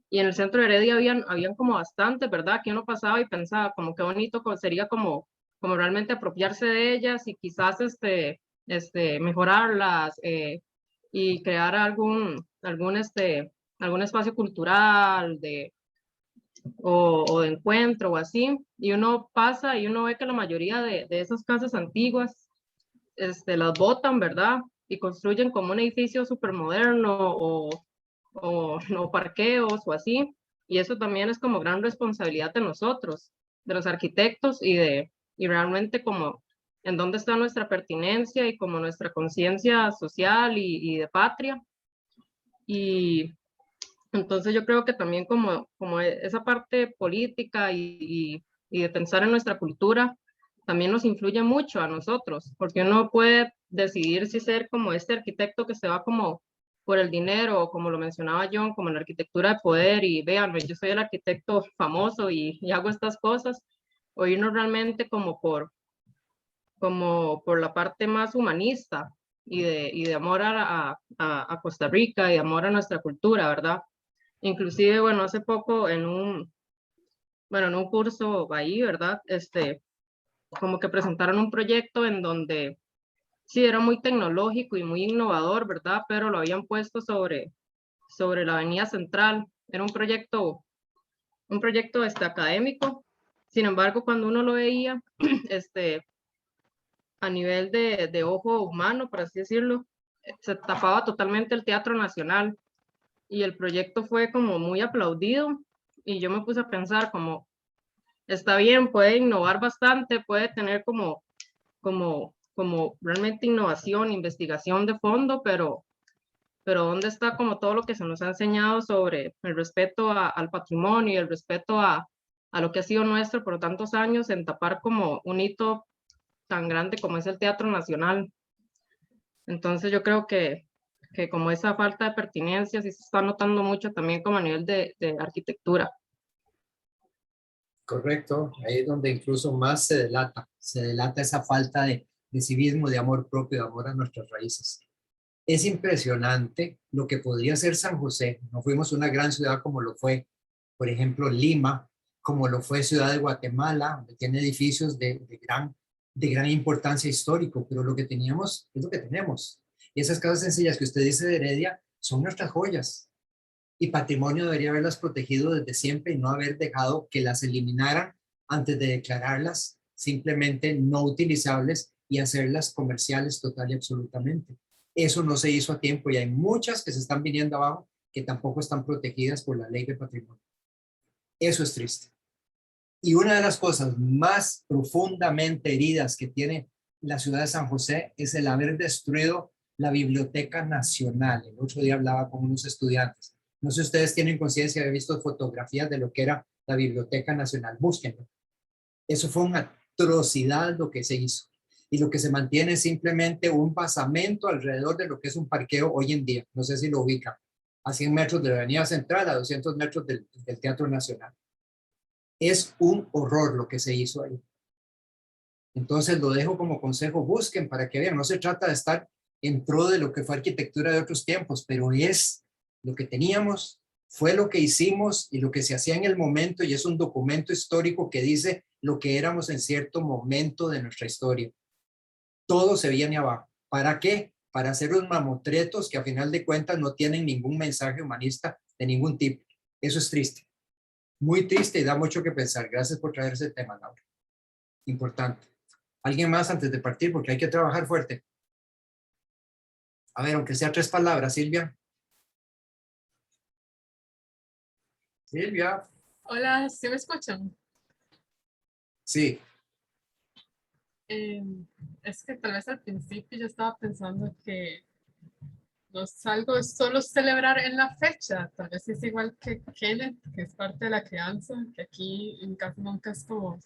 y en el centro de Heredia habían como bastante, ¿verdad? Que uno pasaba y pensaba como qué bonito sería como realmente apropiarse de ellas y quizás mejorarlas y crear algún espacio cultural o de encuentro o así. Y uno pasa y uno ve que la mayoría de esas casas antiguas las botan, ¿verdad? Y construyen como un edificio súper moderno o parqueos o así. Y eso también es como gran responsabilidad de nosotros, de los arquitectos y realmente como en dónde está nuestra pertinencia y como nuestra conciencia social y de patria. Y entonces yo creo que también como esa parte política y de pensar en nuestra cultura también nos influye mucho a nosotros, porque uno puede decidir si ser como este arquitecto que se va como por el dinero, o como lo mencionaba John, como la arquitectura de poder, y vean, yo soy el arquitecto famoso y hago estas cosas, o irnos realmente como por la parte más humanista y de amor a Costa Rica y amor a nuestra cultura, ¿verdad? Inclusive, bueno, hace poco en un curso ahí, ¿verdad? Como que presentaron un proyecto en donde sí era muy tecnológico y muy innovador, ¿verdad? Pero lo habían puesto sobre la Avenida Central. Era un proyecto académico. Sin embargo, cuando uno lo veía, a nivel de ojo humano, por así decirlo, se tapaba totalmente el Teatro Nacional y el proyecto fue como muy aplaudido y yo me puse a pensar como, está bien, puede innovar bastante, puede tener como realmente innovación, investigación de fondo, pero ¿dónde está como todo lo que se nos ha enseñado sobre el respeto al patrimonio y el respeto a lo que ha sido nuestro por tantos años en tapar como un hito tan grande como es el Teatro Nacional? Entonces yo creo que como esa falta de pertinencia sí se está notando mucho también como a nivel de arquitectura. Correcto, ahí es donde incluso más se delata esa falta de civismo, de amor propio, de amor a nuestras raíces. Es impresionante lo que podría ser San José. No fuimos una gran ciudad como lo fue, por ejemplo, Lima, como lo fue Ciudad de Guatemala, donde tiene edificios de gran importancia histórico, pero lo que teníamos es lo que tenemos. Y esas casas sencillas que usted dice de Heredia son nuestras joyas. Y patrimonio debería haberlas protegido desde siempre y no haber dejado que las eliminaran antes de declararlas simplemente no utilizables y hacerlas comerciales total y absolutamente. Eso no se hizo a tiempo y hay muchas que se están viniendo abajo que tampoco están protegidas por la ley de patrimonio. Eso es triste. Y una de las cosas más profundamente heridas que tiene la ciudad de San José es el haber destruido la Biblioteca Nacional. El otro día hablaba con unos estudiantes. No sé si ustedes tienen conciencia, he visto fotografías de lo que era la Biblioteca Nacional. Búsquenlo. Eso fue una atrocidad lo que se hizo. Y lo que se mantiene es simplemente un basamento alrededor de lo que es un parqueo hoy en día. No sé si lo ubican. A 100 metros de la Avenida Central, a 200 metros del Teatro Nacional. Es un horror lo que se hizo ahí. Entonces lo dejo como consejo, busquen para que vean. No se trata de estar en pro de lo que fue arquitectura de otros tiempos, pero es lo que teníamos, fue lo que hicimos y lo que se hacía en el momento, y es un documento histórico que dice lo que éramos en cierto momento de nuestra historia. Todo se viene abajo. ¿Para qué? Para hacer los mamotretos que a final de cuentas no tienen ningún mensaje humanista de ningún tipo. Eso es triste. Muy triste y da mucho que pensar. Gracias por traer ese tema, Laura. Importante. ¿Alguien más antes de partir? Porque hay que trabajar fuerte. A ver, aunque sea 3 palabras, Silvia. Silvia. Hola, ¿sí me escuchan? Sí. Es que tal vez al principio yo estaba pensando que no es algo solo celebrar en la fecha, tal vez es igual que Kenneth, que es parte de la crianza, que aquí en casa nunca es como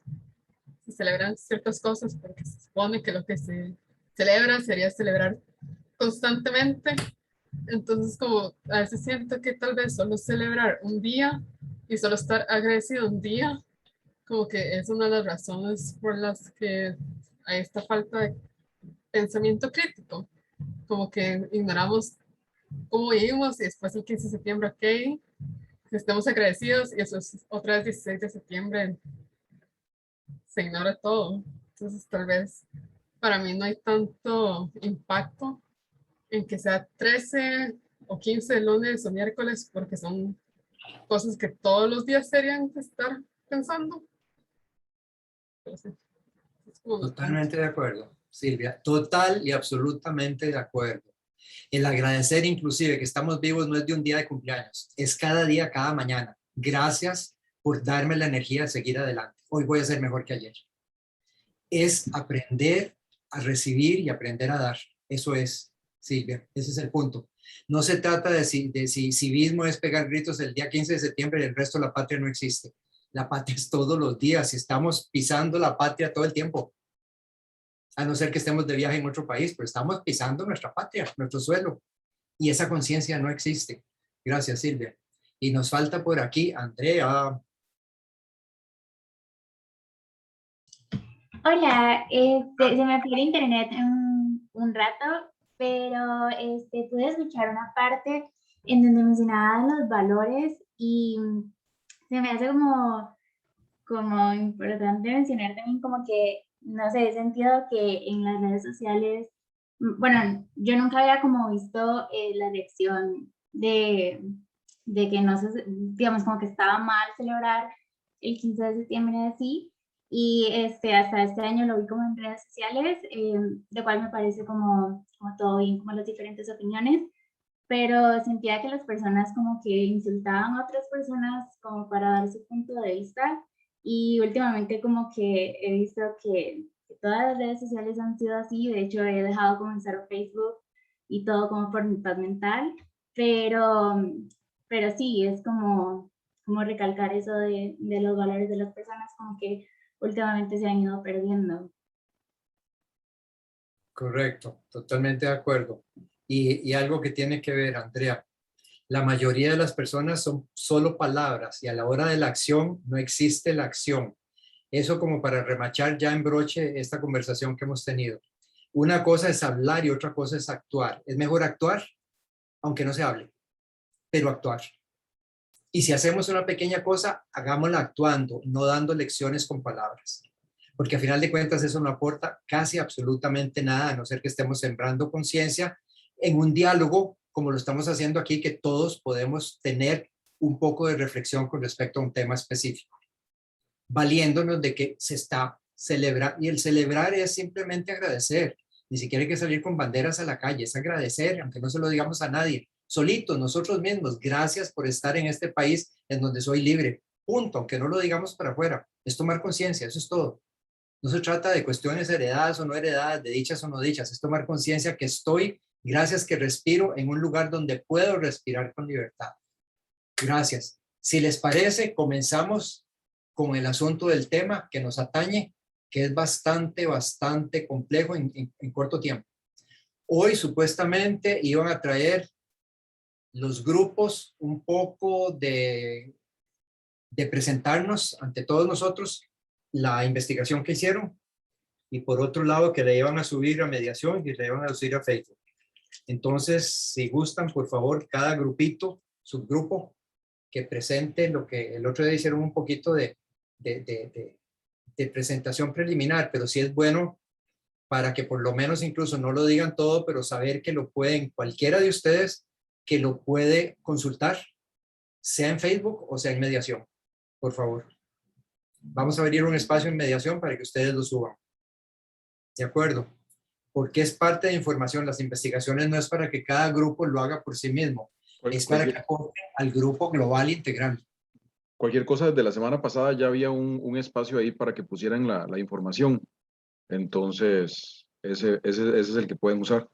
se celebran ciertas cosas porque se supone que lo que se celebra sería celebrar constantemente. Entonces como a veces siento que tal vez solo celebrar un día y solo estar agradecido un día, como que es una de las razones por las que hay esta falta de pensamiento crítico, como que ignoramos cómo vivimos y después el 15 de septiembre, ok, que estemos agradecidos y eso es otra vez 16 de septiembre, se ignora todo. Entonces tal vez para mí no hay tanto impacto en que sea 13 o 15 de lunes o miércoles porque son cosas que todos los días serían estar pensando. Entonces, es como Totalmente de acuerdo, Silvia. Total y absolutamente de acuerdo. El agradecer inclusive que estamos vivos no es de un día de cumpleaños, es cada día, cada mañana. Gracias por darme la energía de seguir adelante. Hoy voy a ser mejor que ayer. Es aprender a recibir y aprender a dar. Eso es, Silvia, ese es el punto. No se trata de si civismo es pegar gritos el día 15 de septiembre y el resto de la patria no existe. La patria es todos los días y estamos pisando la patria todo el tiempo. a no ser que estemos de viaje en otro país, pero estamos pisando nuestra patria, nuestro suelo, y esa conciencia no existe. Gracias, Silvia. Y nos falta por aquí Andrea. Hola, se me fue el internet un rato, pero pude escuchar una parte en donde mencionaban los valores y se me hace como importante mencionar también como que, no sé, he sentido que en las redes sociales, bueno, yo nunca había como visto la reacción de que no sé, digamos como que estaba mal celebrar el 15 de septiembre así, y hasta este año lo vi como en redes sociales, lo cual me parece como todo bien, como las diferentes opiniones, pero sentía que las personas como que insultaban a otras personas como para dar su punto de vista, y últimamente como que he visto que todas las redes sociales han sido así. De hecho he dejado comenzar Facebook y todo como por mi paz mental, pero, pero sí, es como recalcar eso de los valores de las personas, como que últimamente se han ido perdiendo. Correcto, totalmente de acuerdo. Y algo que tiene que ver, Andrea, la mayoría de las personas son solo palabras y a la hora de la acción no existe la acción. Eso como para remachar ya en broche esta conversación que hemos tenido. Una cosa es hablar y otra cosa es actuar. Es mejor actuar, aunque no se hable, pero actuar. Y si hacemos una pequeña cosa, hagámosla actuando, no dando lecciones con palabras. Porque a final de cuentas eso no aporta casi absolutamente nada, a no ser que estemos sembrando conciencia en un diálogo como lo estamos haciendo aquí, que todos podemos tener un poco de reflexión con respecto a un tema específico, valiéndonos de que se está celebrando, y el celebrar es simplemente agradecer. Ni siquiera hay que salir con banderas a la calle, es agradecer, aunque no se lo digamos a nadie, solitos, nosotros mismos. Gracias por estar en este país en donde soy libre. Punto, aunque no lo digamos para afuera. Es tomar conciencia, eso es todo. No se trata de cuestiones heredadas o no heredadas, de dichas o no dichas, es tomar conciencia que estoy, gracias que respiro en un lugar donde puedo respirar con libertad. Gracias. Si les parece, comenzamos con el asunto del tema que nos atañe, que es bastante complejo en corto tiempo. Hoy supuestamente iban a traer los grupos un poco de presentarnos ante todos nosotros la investigación que hicieron, y por otro lado que le iban a subir a mediación y le iban a subir a Facebook. Entonces, si gustan, por favor, cada grupito, subgrupo, que presente lo que el otro día hicieron un poquito de presentación preliminar, pero sí es bueno para que por lo menos incluso no lo digan todo, pero saber que lo pueden, cualquiera de ustedes que lo puede consultar, sea en Facebook o sea en mediación, por favor. Vamos a abrir un espacio en mediación para que ustedes lo suban. ¿De acuerdo? Porque es parte de información. Las investigaciones no es para que cada grupo lo haga por sí mismo, es para que aporte al grupo global integral. Cualquier cosa, desde la semana pasada ya había un espacio ahí para que pusieran la información. Entonces, ese es el que pueden usar.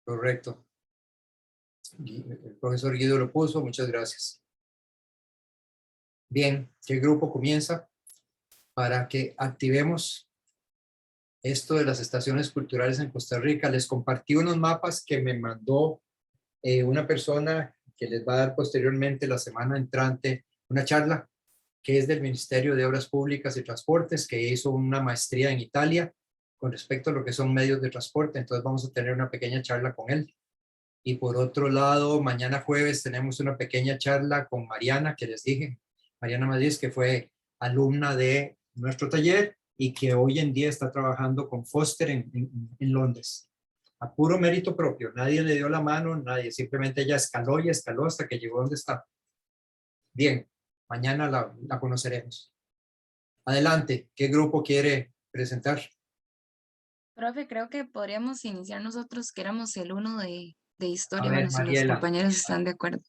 Correcto. El profesor Guido lo puso, muchas gracias. Bien, ¿qué grupo comienza? Para que activemos esto de las estaciones culturales en Costa Rica. Les compartí unos mapas que me mandó una persona que les va a dar posteriormente la semana entrante una charla, que es del Ministerio de Obras Públicas y Transportes, que hizo una maestría en Italia con respecto a lo que son medios de transporte. Entonces vamos a tener una pequeña charla con él. Y por otro lado, mañana jueves tenemos una pequeña charla con Mariana, que les dije, Mariana Madrid, que fue alumna de nuestro taller y que hoy en día está trabajando con Foster en Londres. A puro mérito propio, nadie le dio la mano, nadie, simplemente ella escaló y escaló hasta que llegó donde está. Bien, mañana la conoceremos. Adelante, ¿qué grupo quiere presentar? Profe, creo que podríamos iniciar nosotros, que éramos el uno de historia, A ver, bueno, si los Mariela. compañeros están de acuerdo.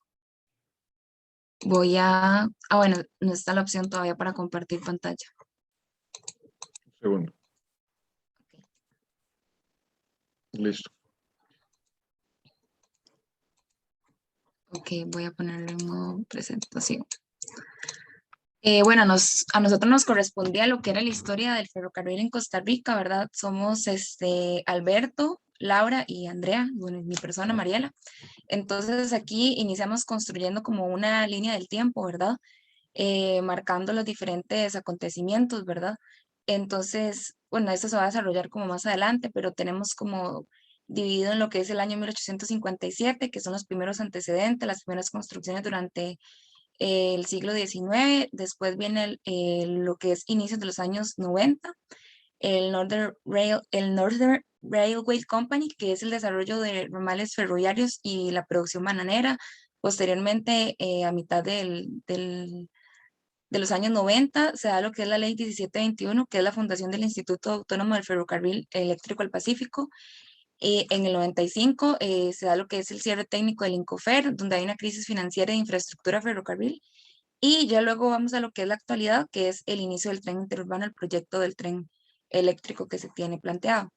Bueno, no está la opción todavía para compartir pantalla. Un segundo. Listo. Ok, voy a ponerle en modo presentación. Bueno, a nosotros nos correspondía lo que era la historia del ferrocarril en Costa Rica, ¿verdad? Somos Alberto, Laura y Andrea, bueno, mi persona, Mariela. Entonces aquí iniciamos construyendo como una línea del tiempo, ¿verdad? Marcando los diferentes acontecimientos, ¿verdad? Entonces, bueno, esto se va a desarrollar como más adelante, pero tenemos como dividido en lo que es el año 1857, que son los primeros antecedentes, las primeras construcciones durante el siglo XIX. Después viene lo que es inicios de los años 90, el Northern Railway Company, que es el desarrollo de ramales ferroviarios y la producción bananera. Posteriormente, a mitad de los años 90, se da lo que es la Ley 1721, que es la fundación del Instituto Autónomo del Ferrocarril Eléctrico del Pacífico. En el 95 se da lo que es el cierre técnico del Incofer, donde hay una crisis financiera de infraestructura ferrocarril. Y ya luego vamos a lo que es la actualidad, que es el inicio del tren interurbano, el proyecto del tren eléctrico que se tiene planteado.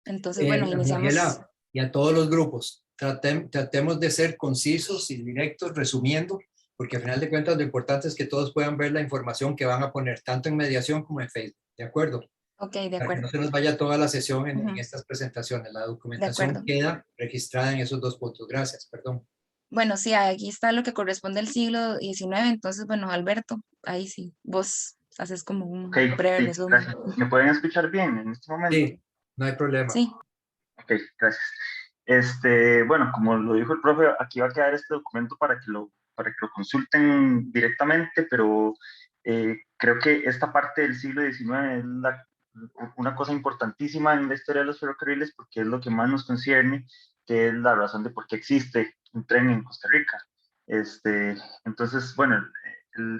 Entonces, bueno, iniciamos. Mariela, y a todos los grupos, tratemos de ser concisos y directos, resumiendo, porque al final de cuentas lo importante es que todos puedan ver la información que van a poner, tanto en mediación como en Facebook, ¿de acuerdo? Ok, de Para que acuerdo. no se nos vaya toda la sesión en Ujú. estas presentaciones. La De documentación acuerdo. queda registrada en esos 2 puntos. Gracias, perdón. Bueno, sí, aquí está lo que corresponde al siglo XIX. Entonces, bueno, Alberto, ahí sí, vos haces como un Ok, breve sí, resumen. gracias. ¿Me pueden escuchar bien en este momento? Sí, no hay problema. Sí. Ok, gracias. Bueno, como lo dijo el profe, aquí va a quedar este documento para que lo consulten directamente, pero creo que esta parte del siglo XIX es una cosa importantísima en la historia de los ferrocarriles porque es lo que más nos concierne, que es la razón de por qué existe un tren en Costa Rica. Entonces, bueno,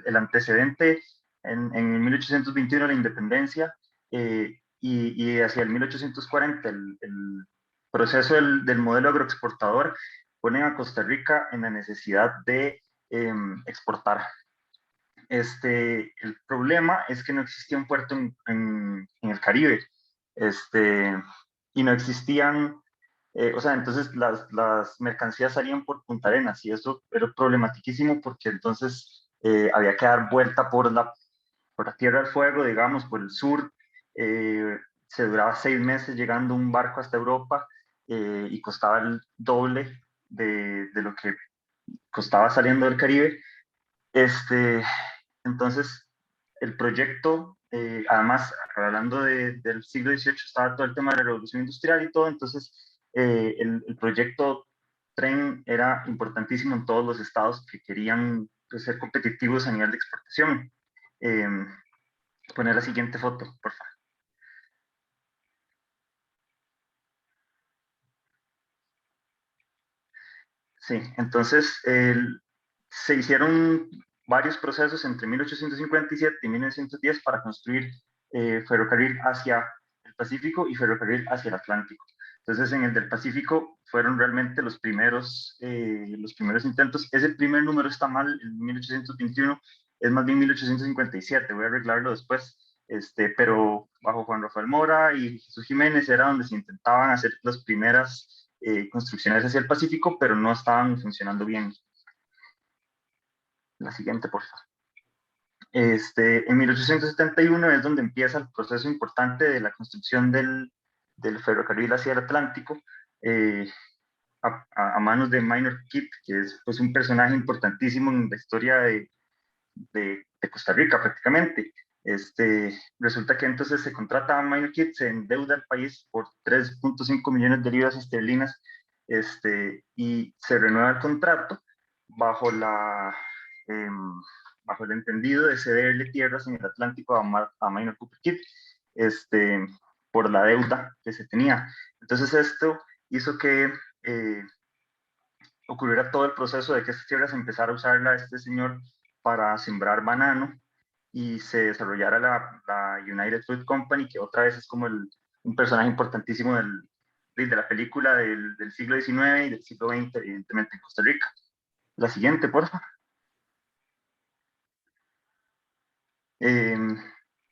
el antecedente en 1821, la independencia, y hacia el 1840, el proceso del modelo agroexportador ponen a Costa Rica en la necesidad de exportar. El problema es que no existía un puerto en el Caribe, y no existían, o sea, entonces las mercancías salían por Punta Arenas y eso era problematiquísimo porque entonces había que dar vuelta por la Tierra del Fuego, digamos, por el sur. Se duraba 6 meses llegando un barco hasta Europa y costaba el doble de lo que costaba saliendo del Caribe. Entonces, el proyecto, además, hablando del siglo XVIII, estaba todo el tema de la revolución industrial y todo, entonces el proyecto tren era importantísimo en todos los estados que querían pues, ser competitivos a nivel de exportación. Poner la siguiente foto, por favor. Sí, entonces se hicieron varios procesos entre 1857 y 1910 para construir ferrocarril hacia el Pacífico y ferrocarril hacia el Atlántico. Entonces, en el del Pacífico fueron realmente los primeros intentos. Ese primer número está mal, en 1821, es más bien 1857, voy a arreglarlo después. Pero bajo Juan Rafael Mora y Jesús Jiménez era donde se intentaban hacer las primeras construcciones hacia el Pacífico, pero no estaban funcionando bien. La siguiente, por favor. En 1871 es donde empieza el proceso importante de la construcción del ferrocarril hacia el Atlántico, a manos de Minor Keith, que es pues, un personaje importantísimo en la historia de Costa Rica prácticamente. Resulta que entonces se contrata a Minor Keith, se endeuda al país por 3.5 millones de libras esterlinas, y se renueva el contrato bajo bajo el entendido de cederle tierras en el Atlántico a Minor Cooper Keith, por la deuda que se tenía. Entonces esto hizo que ocurriera todo el proceso de que estas tierras empezara a usarla este señor para sembrar banano y se desarrollara la United Fruit Company, que otra vez es como un personaje importantísimo de la película del siglo XIX y del siglo XX, evidentemente en Costa Rica. La siguiente, por favor.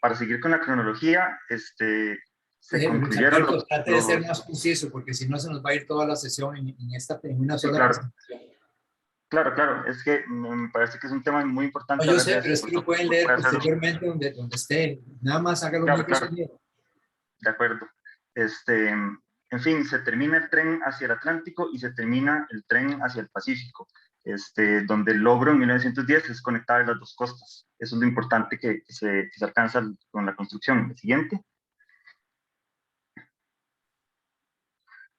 Para seguir con la cronología, se concluyeron Alberto, trate de ser más conciso, porque si no se nos va a ir toda la sesión en una sola claro. presentación. Claro, claro, es que me parece que es un tema muy importante. No, yo hablar de sé, eso, pero es que lo pueden justo leer puede hacerlo. posteriormente donde esté. Nada más haga los Claro, micros claro. sonido. De acuerdo. En fin, se termina el tren hacia el Atlántico y se termina el tren hacia el Pacífico, donde el logro en 1910 es conectar las dos costas. Eso es lo importante que se alcanza con la construcción. El siguiente.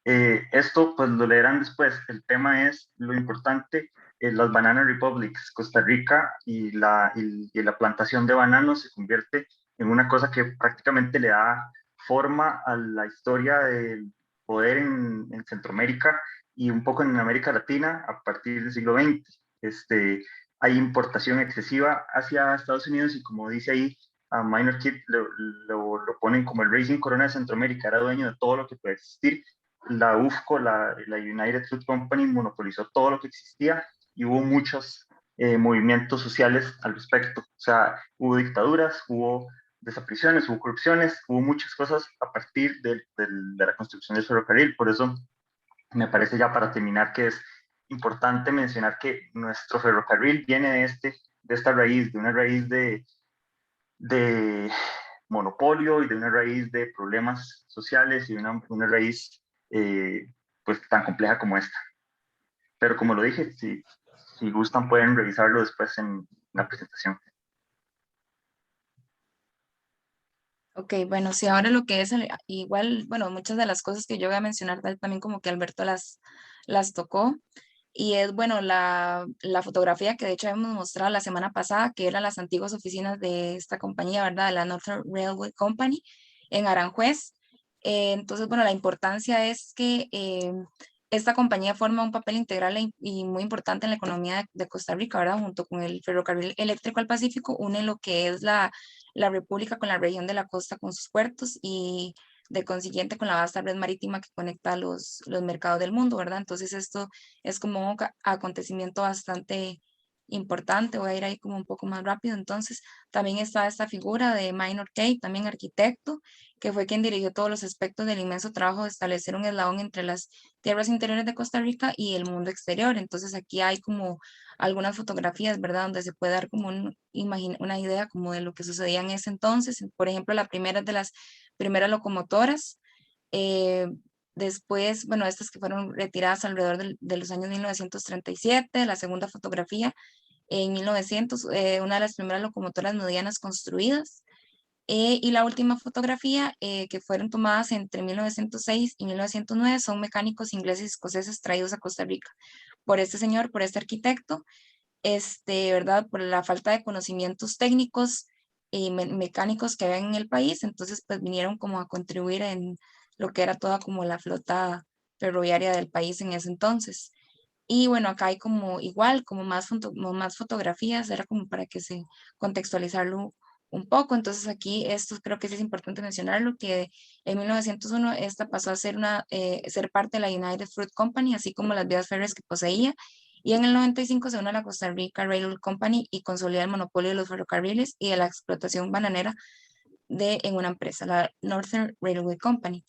Esto pues lo leerán después. El tema es lo importante, las Banana Republics, Costa Rica y la plantación de bananos se convierte en una cosa que prácticamente le da forma a la historia del poder en Centroamérica y un poco en América Latina a partir del siglo XX. Hay importación excesiva hacia Estados Unidos y como dice ahí, a Minor Keith lo ponen como el Racing Corona de Centroamérica, era dueño de todo lo que puede existir. La UFCO, la United Fruit Company, monopolizó todo lo que existía y hubo muchos movimientos sociales al respecto. O sea, hubo dictaduras, hubo desapariciones, hubo corrupciones, hubo muchas cosas a partir de la construcción del ferrocarril. Por eso me parece ya para terminar que es importante mencionar que nuestro ferrocarril viene de esta raíz, de una raíz de monopolio y de una raíz de problemas sociales y una raíz pues tan compleja como esta. Pero como lo dije, si gustan pueden revisarlo después en la presentación. Ok, bueno, sí, ahora lo que es igual, bueno, muchas de las cosas que yo voy a mencionar también como que Alberto las tocó. Y es, bueno, la fotografía que de hecho habíamos mostrado la semana pasada, que eran las antiguas oficinas de esta compañía, ¿verdad? De la Northern Railway Company en Aranjuez. Entonces, bueno, la importancia es que esta compañía forma un papel integral y muy importante en la economía de Costa Rica, ¿verdad? Junto con el ferrocarril eléctrico al Pacífico, une lo que es la República con la región de la costa con sus puertos y de consiguiente con la vasta red marítima que conecta los mercados del mundo, ¿verdad? Entonces esto es como un acontecimiento bastante importante. Voy a ir ahí como un poco más rápido. Entonces, también está esta figura de Minor Keith, también arquitecto, que fue quien dirigió todos los aspectos del inmenso trabajo de establecer un eslabón entre las tierras interiores de Costa Rica y el mundo exterior. Entonces, aquí hay como algunas fotografías, ¿verdad? Donde se puede dar como una idea como de lo que sucedía en ese entonces. Por ejemplo, la primera de las primeras locomotoras. Después, bueno, estas que fueron retiradas alrededor de los años 1937, la segunda fotografía en 1900, una de las primeras locomotoras medianas construidas, y la última fotografía que fueron tomadas entre 1906 y 1909 son mecánicos ingleses y escoceses traídos a Costa Rica por este señor, por este arquitecto, ¿verdad? Por la falta de conocimientos técnicos y mecánicos que había en el país, entonces pues vinieron como a contribuir en lo que era toda como la flota ferroviaria del país en ese entonces. Y bueno, acá hay como igual, como más fotografías, era como para que se contextualizarlo un poco. Entonces aquí esto creo que sí es importante mencionarlo, que en 1901 esta pasó a ser parte de la United Fruit Company, así como las vías férreas que poseía. Y en el 95 se une a la Costa Rica Railway Company y consolida el monopolio de los ferrocarriles y de la explotación bananera en una empresa, la Northern Railway Company.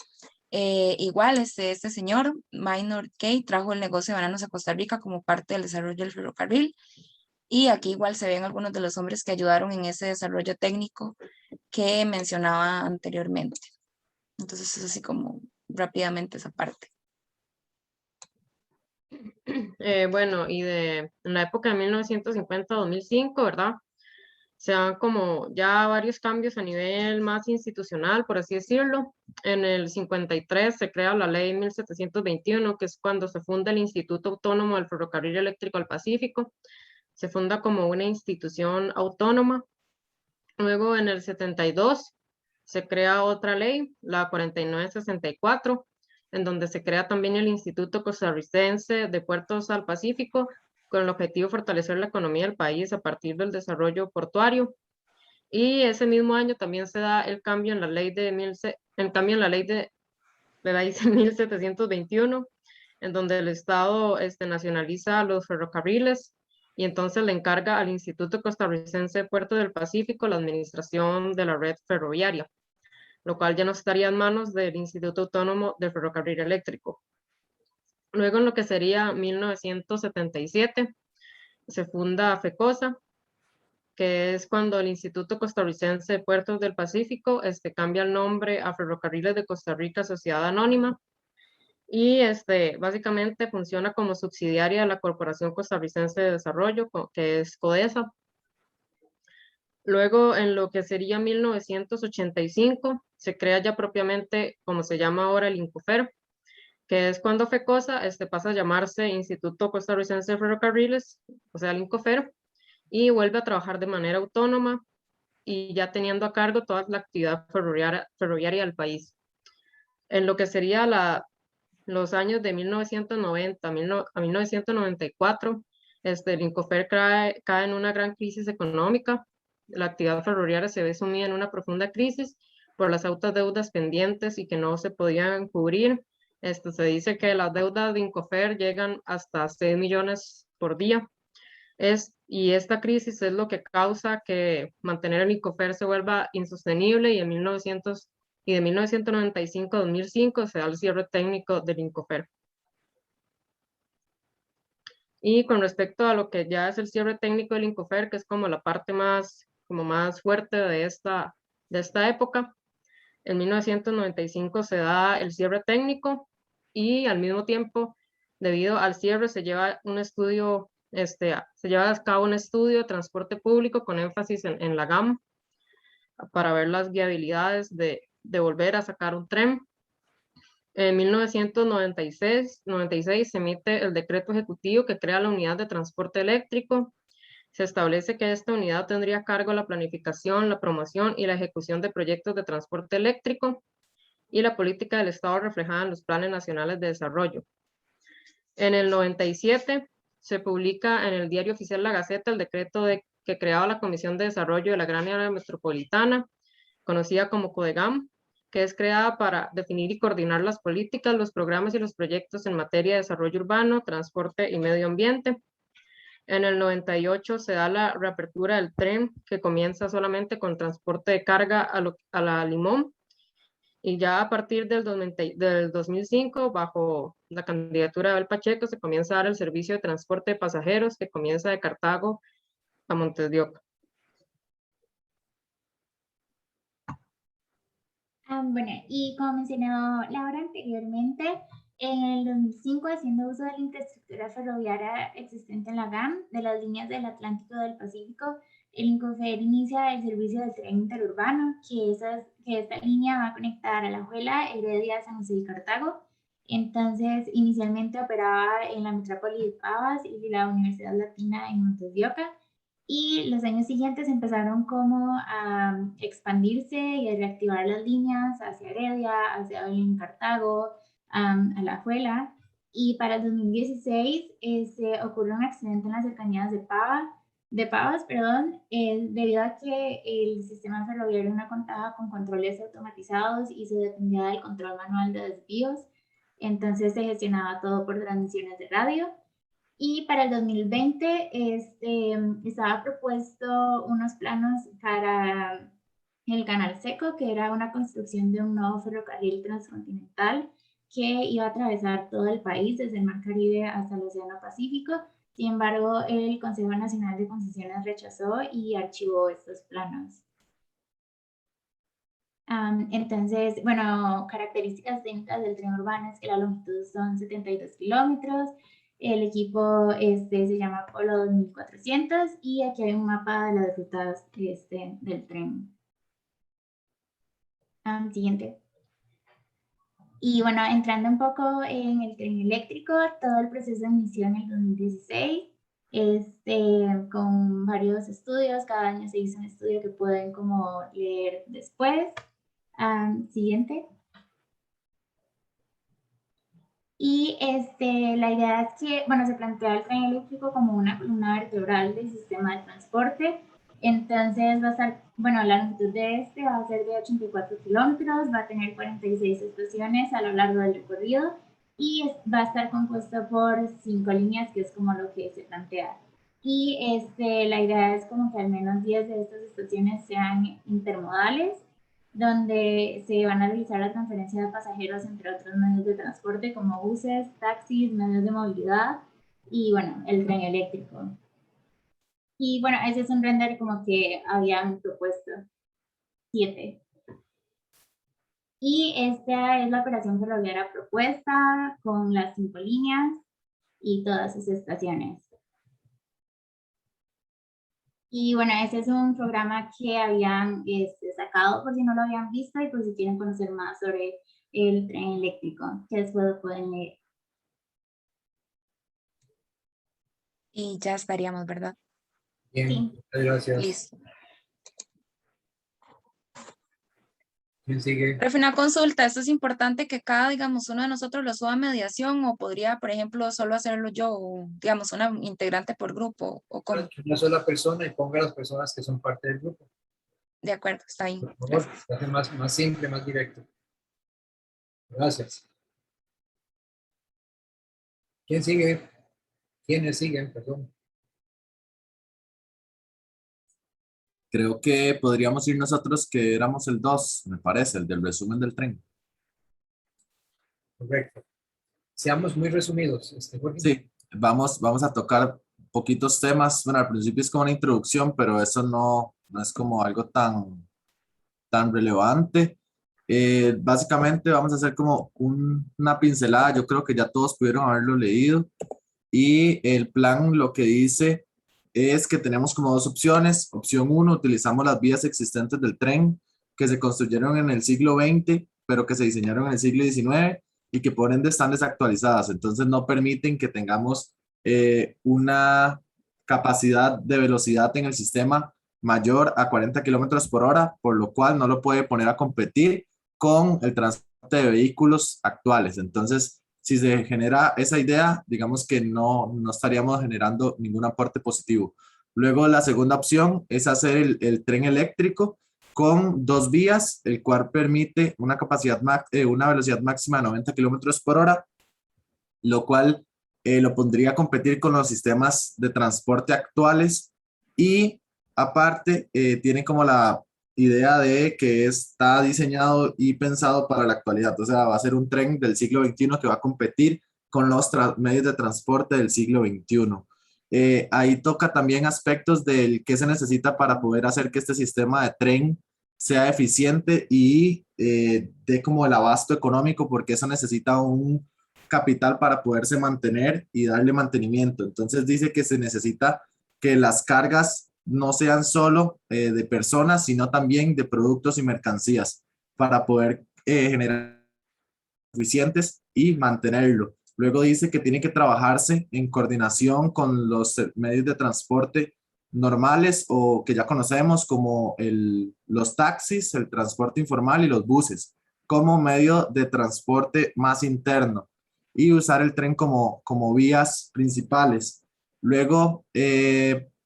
Igual este señor, Minor Keith, trajo el negocio de bananos a Costa Rica como parte del desarrollo del ferrocarril. Y aquí igual se ven algunos de los hombres que ayudaron en ese desarrollo técnico que mencionaba anteriormente. Entonces es así como rápidamente esa parte. Bueno, y en la época de 1950-2005, ¿verdad? Se dan como ya varios cambios a nivel más institucional, por así decirlo. En el 53 se crea la ley 1721, que es cuando se funda el Instituto Autónomo del Ferrocarril Eléctrico al Pacífico. Se funda como una institución autónoma. Luego en el 72 se crea otra ley, la 4964, en donde se crea también el Instituto Costarricense de Puertos al Pacífico, con el objetivo de fortalecer la economía del país a partir del desarrollo portuario. Y ese mismo año también se da el cambio en la ley de 1721, en donde el Estado nacionaliza los ferrocarriles y entonces le encarga al Instituto Costarricense de Puertos del Pacífico la administración de la red ferroviaria, lo cual ya no estaría en manos del Instituto Autónomo del Ferrocarril Eléctrico. Luego en lo que sería 1977 se funda FECOSA, que es cuando el Instituto Costarricense de Puertos del Pacífico cambia el nombre a Ferrocarriles de Costa Rica Sociedad Anónima, y básicamente funciona como subsidiaria de la Corporación Costarricense de Desarrollo, que es CODESA. Luego, en lo que sería 1985, se crea ya propiamente, como se llama ahora, el INCOFER, que es cuando FECOSA pasa a llamarse Instituto Costarricense de Ferrocarriles, o sea, el INCOFER, y vuelve a trabajar de manera autónoma y ya teniendo a cargo toda la actividad ferroviaria del país. En lo que sería los años de 1990 a 1994, el INCOFER cae en una gran crisis económica. La actividad ferroviaria se ve sumida en una profunda crisis por las altas deudas pendientes y que no se podían cubrir. Se dice que las deudas de INCOFER llegan hasta 6 millones por día. Y esta crisis es lo que causa que mantener el INCOFER se vuelva insostenible, y de 1995 a 2005 se da el cierre técnico del INCOFER. Y con respecto a lo que ya es el cierre técnico del INCOFER, que es como la parte más fuerte de esta época, en 1995 se da el cierre técnico, y al mismo tiempo, debido al cierre, se lleva un estudio, se lleva a cabo un estudio de transporte público con énfasis en la GAM, para ver las viabilidades de volver a sacar un tren. En 1996 se emite el decreto ejecutivo que crea la unidad de transporte eléctrico. Se establece que esta unidad tendría a cargo la planificación, la promoción y la ejecución de proyectos de transporte eléctrico y la política del Estado reflejada en los planes nacionales de desarrollo. En el 97 se publica en el Diario Oficial La Gaceta el decreto que creaba la Comisión de Desarrollo de la Gran Área Metropolitana, conocida como CODEGAM, que es creada para definir y coordinar las políticas, los programas y los proyectos en materia de desarrollo urbano, transporte y medio ambiente. En el 98 se da la reapertura del tren, que comienza solamente con transporte de carga a la Limón, y ya a partir del 2005, bajo la candidatura de Abel Pacheco, se comienza a dar el servicio de transporte de pasajeros, que comienza de Cartago a Montes de Oca. Bueno, y como mencionó Laura anteriormente, en el 2005, haciendo uso de la infraestructura ferroviaria existente en la GAM, de las líneas del Atlántico y del Pacífico, el INCOFER inicia el servicio del tren interurbano, que esta línea va a conectar Alajuela, Heredia, San José y Cartago. Entonces, inicialmente operaba en la metrópoli de Pavas y la Universidad Latina en Montes de Oca, y los años siguientes empezaron como a expandirse y a reactivar las líneas hacia Heredia, hacia Belén, Cartago, Alajuela. Y para el 2016 ocurrió un accidente en las cercanías de Pavas, debido a que el sistema ferroviario no contaba con controles automatizados y se dependía del control manual de desvíos. Entonces se gestionaba todo por transmisiones de radio. Y para el 2020 estaba propuesto unos planos para el Canal Seco, que era una construcción de un nuevo ferrocarril transcontinental que iba a atravesar todo el país, desde el Mar Caribe hasta el Océano Pacífico. Sin embargo, el Consejo Nacional de Concesiones rechazó y archivó estos planos. Entonces, bueno, características técnicas del tren urbano es que la longitud son 72 kilómetros. El equipo se llama Polo 2400, y aquí hay un mapa de las rutas del tren. Siguiente. Y bueno, entrando un poco en el tren eléctrico, todo el proceso inició en el 2016, con varios estudios. Cada año se hizo un estudio que pueden como leer después. Siguiente. Y la idea es que, bueno, se plantea el tren eléctrico como una columna vertebral del sistema de transporte. Entonces va a estar, bueno, la longitud de va a ser de 84 kilómetros, va a tener 46 estaciones a lo largo del recorrido, y va a estar compuesto por 5 líneas, que es como lo que se plantea. Y la idea es como que al menos 10 de estas estaciones sean intermodales, donde se van a realizar la transferencia de pasajeros entre otros medios de transporte como buses, taxis, medios de movilidad y, bueno, el tren eléctrico. Y bueno, ese es un render como que habían propuesto 7. Y esta es la operación ferroviaria propuesta con las 5 líneas y todas sus estaciones. Y bueno, ese es un programa que habían sacado por si no lo habían visto y por si quieren conocer más sobre el tren eléctrico, que después lo pueden leer. Y ya estaríamos, ¿verdad? Bien, Sí. muchas gracias. Listo. ¿Quién sigue? Profe, una consulta, esto es importante que cada, digamos, uno de nosotros lo suba a mediación o podría, por ejemplo, solo hacerlo yo, o, digamos, una integrante por grupo o como. Una sola persona y ponga a las personas que son parte del grupo. De acuerdo, está bien. Por favor, se hace más simple, más directo. Gracias. ¿Quién sigue? ¿Quiénes siguen? Perdón. Creo que podríamos ir nosotros, que éramos el 2, me parece, el del resumen del tren. Correcto. Seamos muy resumidos. Jorge. Sí, vamos a tocar poquitos temas. Bueno, al principio es como una introducción, pero eso no es como algo tan relevante. Básicamente vamos a hacer como una pincelada. Yo creo que ya todos pudieron haberlo leído. Y el plan lo que dice es que tenemos como dos opciones. Opción 1, utilizamos las vías existentes del tren que se construyeron en el siglo XX, pero que se diseñaron en el siglo XIX y que por ende están desactualizadas. Entonces no permiten que tengamos una capacidad de velocidad en el sistema mayor a 40 kilómetros por hora, por lo cual no lo puede poner a competir con el transporte de vehículos actuales. Entonces, si se genera esa idea, digamos que no estaríamos generando ningún aporte positivo. Luego, la segunda opción es hacer el tren eléctrico con 2 vías, el cual permite una una velocidad máxima de 90 kilómetros por hora, lo cual lo pondría a competir con los sistemas de transporte actuales y aparte tiene como la idea de que está diseñado y pensado para la actualidad, o sea, va a ser un tren del siglo XXI que va a competir con los medios de transporte del siglo XXI. Ahí toca también aspectos del que se necesita para poder hacer que este sistema de tren sea eficiente y dé como el abasto económico, porque eso necesita un capital para poderse mantener y darle mantenimiento. Entonces dice que se necesita que las cargas no sean solo de personas, sino también de productos y mercancías para poder generar eficientes y mantenerlo. Luego dice que tiene que trabajarse en coordinación con los medios de transporte normales o que ya conocemos como los taxis, el transporte informal y los buses, como medio de transporte más interno y usar el tren como vías principales. Luego,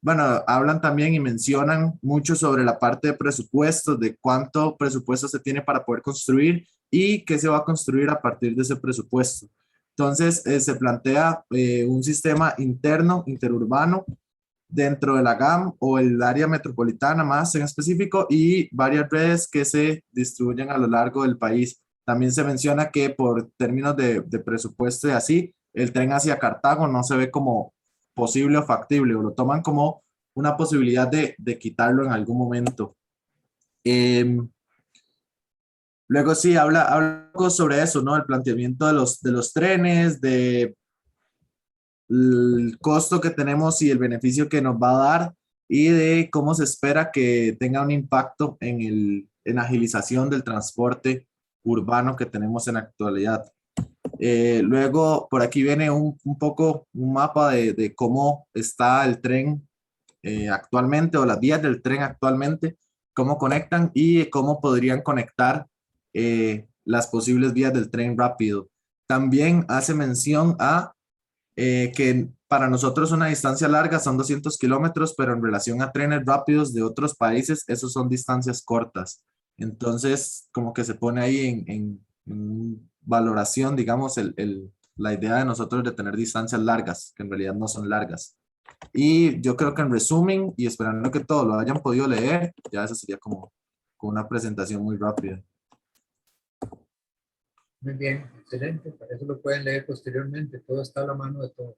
bueno, hablan también y mencionan mucho sobre la parte de presupuestos, de cuánto presupuesto se tiene para poder construir y qué se va a construir a partir de ese presupuesto. Entonces, se plantea un sistema interno, interurbano, dentro de la GAM o el área metropolitana más en específico y varias redes que se distribuyen a lo largo del país. También se menciona que por términos de presupuesto y así, el tren hacia Cartago no se ve como posible o factible o lo toman como una posibilidad de quitarlo en algún momento. Luego sí, habla un poco sobre eso, ¿no? El planteamiento de los trenes, de el costo que tenemos y el beneficio que nos va a dar y de cómo se espera que tenga un impacto en la agilización del transporte urbano que tenemos en la actualidad. Luego, por aquí viene un poco un mapa de cómo está el tren actualmente o las vías del tren actualmente, cómo conectan y cómo podrían conectar las posibles vías del tren rápido. También hace mención a que para nosotros una distancia larga son 200 kilómetros, pero en relación a trenes rápidos de otros países, esos son distancias cortas. Entonces, como que se pone ahí en valoración, digamos, la idea de nosotros de tener distancias largas, que en realidad no son largas. Y yo creo que en resumen, y esperando que todos lo hayan podido leer, ya eso sería como una presentación muy rápida. Muy bien, excelente. Para eso lo pueden leer posteriormente. Todo está a la mano de todos.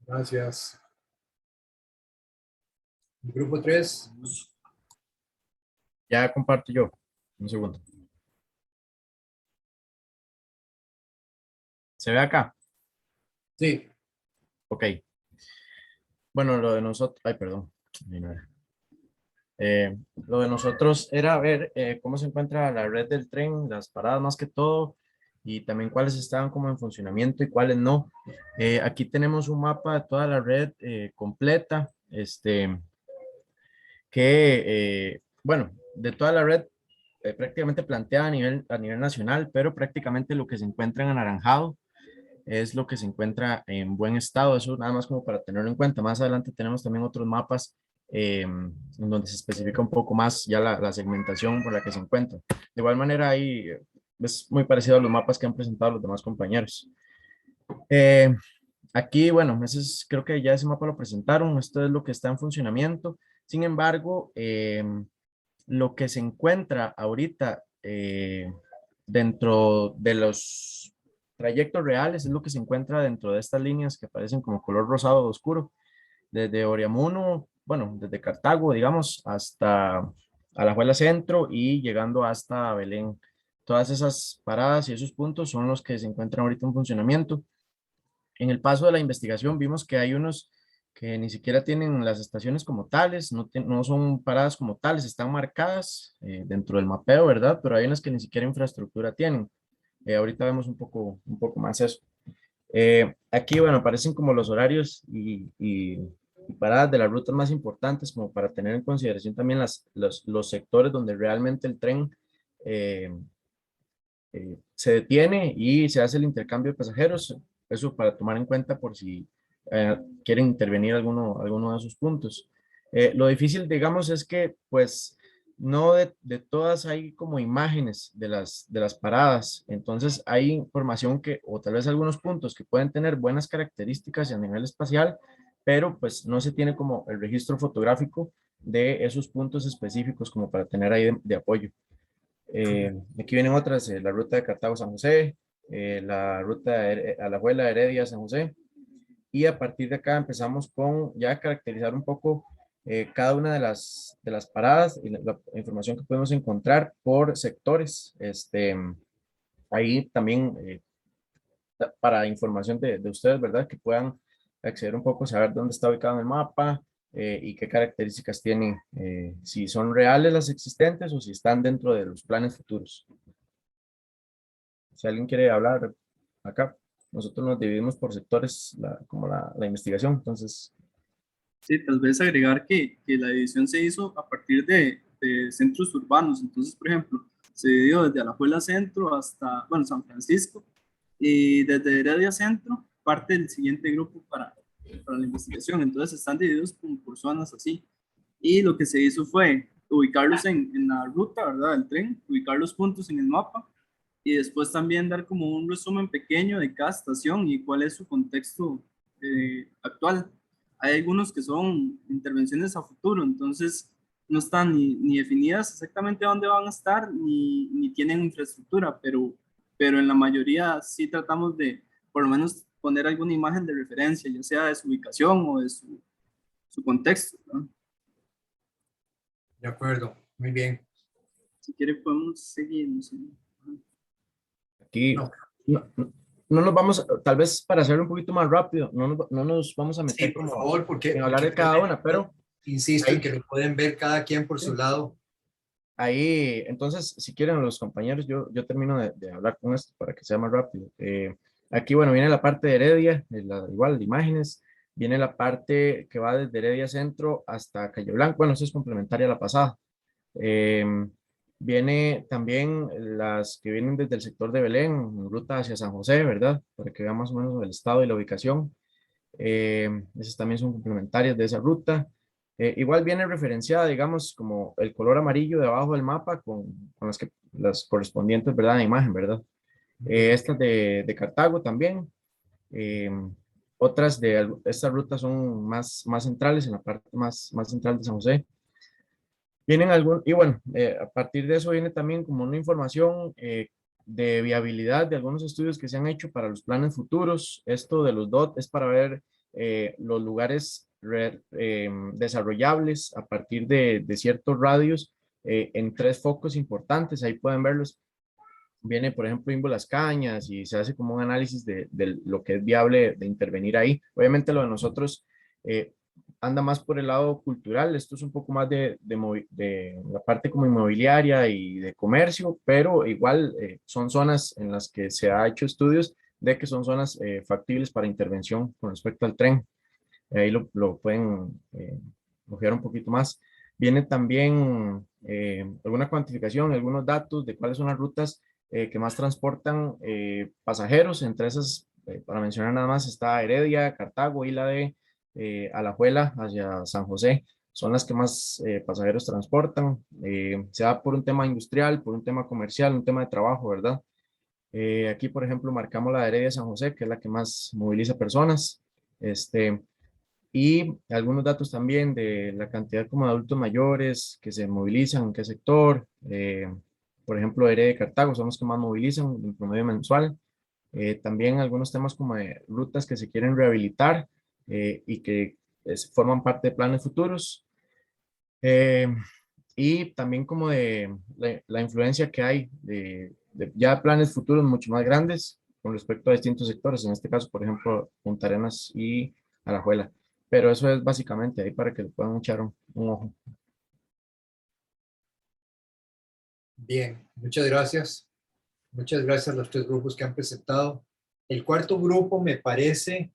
Gracias. Grupo 3. Ya comparto yo. Un segundo. ¿Se ve acá? Sí. Ok. Bueno, lo de nosotros... Ay, perdón. Ahí no era. Lo de nosotros era ver cómo se encuentra la red del tren, las paradas más que todo, y también cuáles estaban como en funcionamiento y cuáles no. Aquí tenemos un mapa de toda la red completa, bueno, de toda la red prácticamente planteada a nivel nacional, pero prácticamente lo que se encuentra en anaranjado es lo que se encuentra en buen estado. Eso nada más como para tenerlo en cuenta. Más adelante tenemos también otros mapas en donde se especifica un poco más ya la segmentación por la que se encuentra. De igual manera, ahí es muy parecido a los mapas que han presentado los demás compañeros. Aquí, bueno, creo que ya ese mapa lo presentaron. Esto es lo que está en funcionamiento. Sin embargo, lo que se encuentra ahorita dentro de los trayectos reales es lo que se encuentra dentro de estas líneas que aparecen como color rosado oscuro, desde Oriamuno, bueno, desde Cartago, digamos, hasta Alajuela Centro y llegando hasta Belén. Todas esas paradas y esos puntos son los que se encuentran ahorita en funcionamiento. En el paso de la investigación vimos que hay unos que ni siquiera tienen las estaciones como tales, no son paradas como tales, están marcadas dentro del mapeo, ¿verdad? Pero hay unas que ni siquiera infraestructura tienen. Ahorita vemos un poco más eso. Aquí, bueno, aparecen como los horarios y paradas de las rutas más importantes, como para tener en consideración también los sectores donde realmente el tren se detiene y se hace el intercambio de pasajeros. Eso para tomar en cuenta por si quieren intervenir alguno de esos puntos. Lo difícil, digamos, es que pues no de todas hay como imágenes de las paradas. Entonces hay información o tal vez algunos puntos que pueden tener buenas características a nivel espacial, pero pues no se tiene como el registro fotográfico de esos puntos específicos como para tener ahí de apoyo. Aquí vienen otras, la ruta de Cartago-San José, la ruta de Alajuela, Heredia, San José. Y a partir de acá empezamos con ya caracterizar un poco cada una de las paradas y la información que podemos encontrar por sectores. Ahí también para información de ustedes, ¿verdad? Que puedan acceder un poco, saber dónde está ubicado en el mapa y qué características tienen, si son reales las existentes o si están dentro de los planes futuros. Si alguien quiere hablar acá, nosotros nos dividimos por sectores, como la investigación, entonces... Sí, tal vez agregar que la división se hizo a partir de centros urbanos. Entonces, por ejemplo, se dividió desde Alajuela Centro hasta, bueno, San Francisco, y desde Heredia Centro parte del siguiente grupo para la investigación. Entonces, están divididos por zonas así. Y lo que se hizo fue ubicarlos en la ruta, ¿verdad? Del tren, ubicar los puntos en el mapa y después también dar como un resumen pequeño de cada estación y cuál es su contexto actual. Hay algunos que son intervenciones a futuro, entonces no están ni definidas exactamente dónde van a estar, ni tienen infraestructura, pero en la mayoría sí tratamos de por lo menos poner alguna imagen de referencia, ya sea de su ubicación o de su contexto, ¿no? De acuerdo, muy bien. Si quiere podemos seguir. No sé. Aquí no nos vamos, tal vez para hacerlo un poquito más rápido, no nos vamos a meter Sí, por favor, porque en hablar de cada una, pero... Insisto en que lo pueden ver cada quien por su lado. Ahí, entonces, si quieren los compañeros, yo termino de hablar con esto para que sea más rápido. Aquí, bueno, viene la parte de Heredia, igual de imágenes, viene la parte que va desde Heredia Centro hasta Calle Blanco, bueno, eso es complementaria a la pasada. Viene también las que vienen desde el sector de Belén, en ruta hacia San José, ¿verdad? Para que vean más o menos el estado y la ubicación. Esas también son complementarias de esa ruta. Igual viene referenciada, digamos, como el color amarillo de abajo del mapa con las correspondientes, ¿verdad? En imagen, ¿verdad? Estas de Cartago también. Otras de estas rutas son más centrales, en la parte más central de San José. Vienen y bueno, a partir de eso viene también como una información de viabilidad de algunos estudios que se han hecho para los planes futuros. Esto de los DOT es para ver los lugares desarrollables a partir de ciertos radios en 3 focos importantes. Ahí pueden verlos. Viene, por ejemplo, Imbo Las Cañas y se hace como un análisis de lo que es viable de intervenir ahí. Obviamente lo de nosotros anda más por el lado cultural, esto es un poco más de la parte como inmobiliaria y de comercio, pero igual son zonas en las que se ha hecho estudios de que son zonas factibles para intervención con respecto al tren. Ahí lo pueden ojear un poquito más. Viene también alguna cuantificación, algunos datos de cuáles son las rutas que más transportan pasajeros. Entre esas, para mencionar nada más, está Heredia, Cartago, Isla de Alajuela hacia San José. Son las que más pasajeros transportan. Se da por un tema industrial, por un tema comercial, un tema de trabajo, ¿verdad? Aquí, por ejemplo, marcamos la de Heredia San José, que es la que más moviliza personas. Y algunos datos también de la cantidad como de adultos mayores que se movilizan, en qué sector. Por ejemplo, Heredia y Cartago son los que más movilizan en promedio mensual. También algunos temas como de rutas que se quieren rehabilitar y que forman parte de planes futuros. Y también como de la influencia que hay de ya planes futuros mucho más grandes con respecto a distintos sectores, en este caso, por ejemplo, Punta Arenas y Alajuela. Pero eso es básicamente ahí para que le puedan echar un ojo. Bien, muchas gracias. Muchas gracias a los 3 grupos que han presentado. El cuarto grupo me parece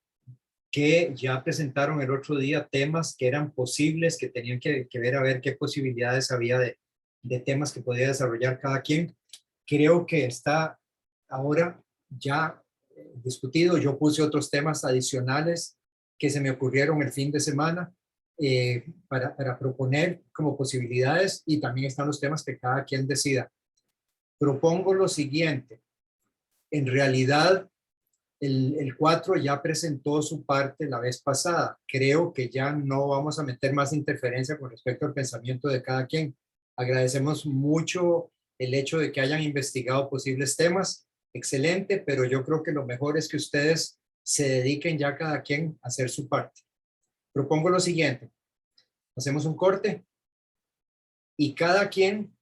que ya presentaron el otro día temas que eran posibles, que tenían que ver a ver qué posibilidades había de temas que podía desarrollar cada quien. Creo que está ahora ya discutido. Yo puse otros temas adicionales que se me ocurrieron el fin de semana para proponer como posibilidades, y también están los temas que cada quien decida. Propongo lo siguiente. En realidad, el 4 ya presentó su parte la vez pasada. Creo que ya no vamos a meter más interferencia con respecto al pensamiento de cada quien. Agradecemos mucho el hecho de que hayan investigado posibles temas. Excelente, pero yo creo que lo mejor es que ustedes se dediquen ya cada quien a hacer su parte. Propongo lo siguiente. Hacemos un corte y cada quien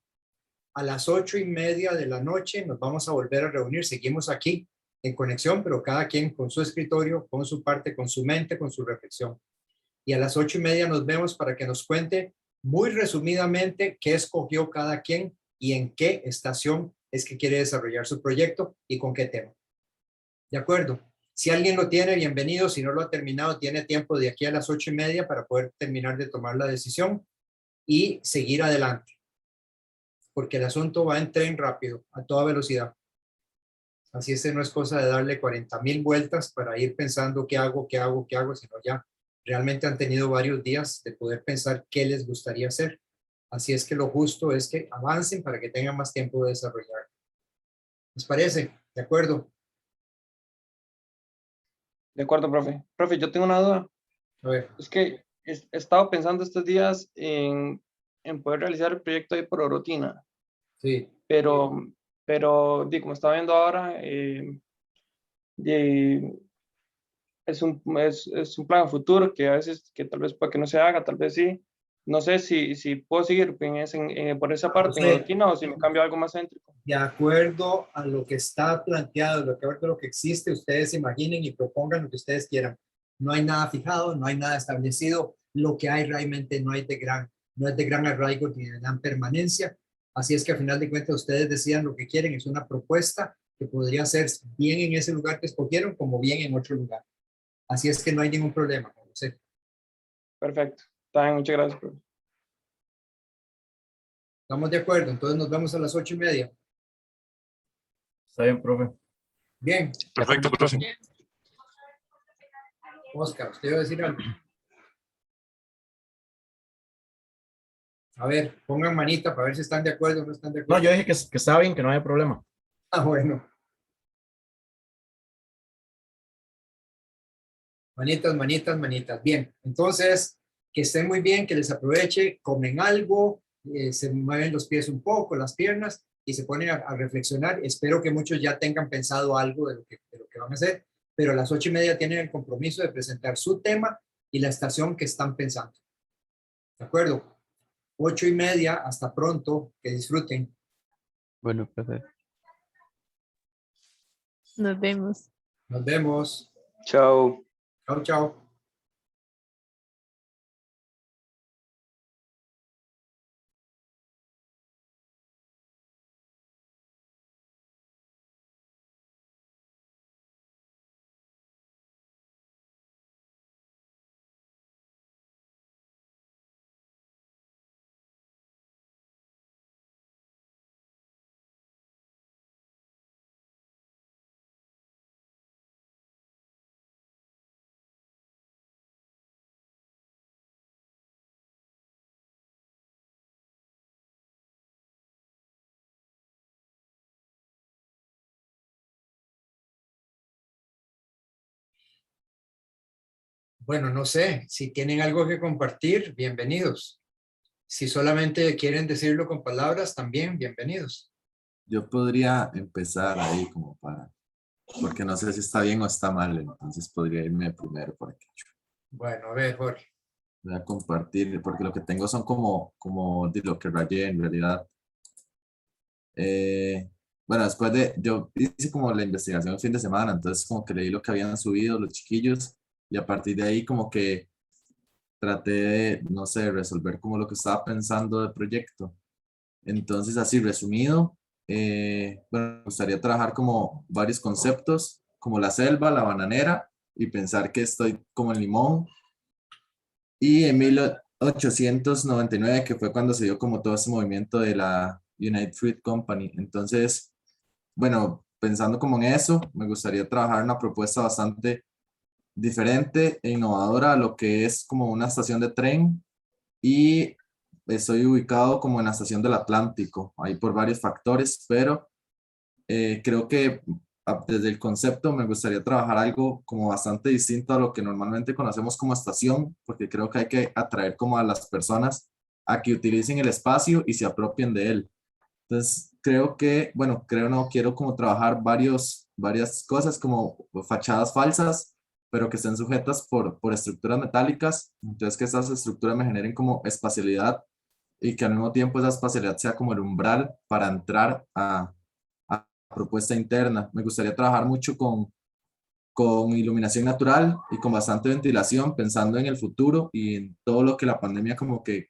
a las 8:30 de la noche nos vamos a volver a reunir. Seguimos aquí en conexión, pero cada quien con su escritorio, con su parte, con su mente, con su reflexión. Y a las 8:30 nos vemos para que nos cuente muy resumidamente qué escogió cada quien y en qué estación es que quiere desarrollar su proyecto y con qué tema. ¿De acuerdo? Si alguien lo tiene, bienvenido. Si no lo ha terminado, tiene tiempo de aquí a las 8:30 para poder terminar de tomar la decisión y seguir adelante. Porque el asunto va en tren rápido, a toda velocidad. Así es, no es cosa de darle 40,000 vueltas para ir pensando qué hago, sino ya realmente han tenido varios días de poder pensar qué les gustaría hacer. Así es que lo justo es que avancen para que tengan más tiempo de desarrollar. ¿Les parece? ¿De acuerdo? De acuerdo, profe. Profe, yo tengo una duda. A ver. Es que he estado pensando estos días en poder realizar el proyecto ahí por Orotina. Sí. Pero como está viendo ahora, es un plan futuro que a veces que tal vez para que no se haga, tal vez sí. No sé si puedo seguir por esa parte en Orotina o si me cambio a algo más céntrico. De acuerdo a lo que está planteado, de acuerdo a lo que existe, ustedes imaginen y propongan lo que ustedes quieran. No hay nada fijado, no hay nada establecido. Lo que hay realmente no es de gran arraigo ni de gran permanencia. Así es que a final de cuentas ustedes decidan lo que quieren. Es una propuesta que podría ser bien en ese lugar que escogieron como bien en otro lugar. Así es que no hay ningún problema, José. Perfecto. También, muchas gracias, profe. Estamos de acuerdo, entonces nos vemos a las 8:30. Está bien, profe. Bien. Perfecto, profe. Oscar, ¿usted iba a decir algo? A ver, pongan manita para ver si están de acuerdo o no están de acuerdo. No, yo dije que estaba bien, que no había problema. Ah, bueno. Manitas, manitas, manitas. Bien, entonces, que estén muy bien, que les aproveche, comen algo, se mueven los pies un poco, las piernas, y se ponen a reflexionar. Espero que muchos ya tengan pensado algo de lo que van a hacer. pero a las 8:30 tienen el compromiso de presentar su tema y la estación que están pensando. ¿De acuerdo? 8:30, hasta pronto, que disfruten. Bueno, profe. Nos vemos. Nos vemos. Chao. Chao, chao. Bueno, no sé, si tienen algo que compartir, bienvenidos. Si solamente quieren decirlo con palabras, también bienvenidos. Yo podría empezar ahí como porque no sé si está bien o está mal, entonces podría irme primero por aquí. Bueno, a ver, Jorge. Voy a compartir, porque lo que tengo son como de lo que rayé en realidad. Bueno, yo hice como la investigación el fin de semana, entonces como que leí lo que habían subido los chiquillos y a partir de ahí como que traté de, no sé, resolver como lo que estaba pensando del proyecto. Entonces, así resumido, bueno, me gustaría trabajar como varios conceptos, como la selva, la bananera, y pensar que estoy como en Limón. Y en 1899, que fue cuando se dio como todo ese movimiento de la United Fruit Company. Entonces, bueno, pensando como en eso, me gustaría trabajar una propuesta bastante diferente e innovadora a lo que es como una estación de tren, y estoy ubicado como en la estación del Atlántico, ahí por varios factores, pero creo que desde el concepto me gustaría trabajar algo como bastante distinto a lo que normalmente conocemos como estación, porque creo que hay que atraer como a las personas a que utilicen el espacio y se apropien de él. Entonces, creo que, bueno, quiero como trabajar varias cosas como fachadas falsas, pero que estén sujetas por estructuras metálicas. Entonces, que estas estructuras me generen como espacialidad y que al mismo tiempo esa espacialidad sea como el umbral para entrar a propuesta interna. Me gustaría trabajar mucho con iluminación natural y con bastante ventilación, pensando en el futuro y en todo lo que la pandemia como que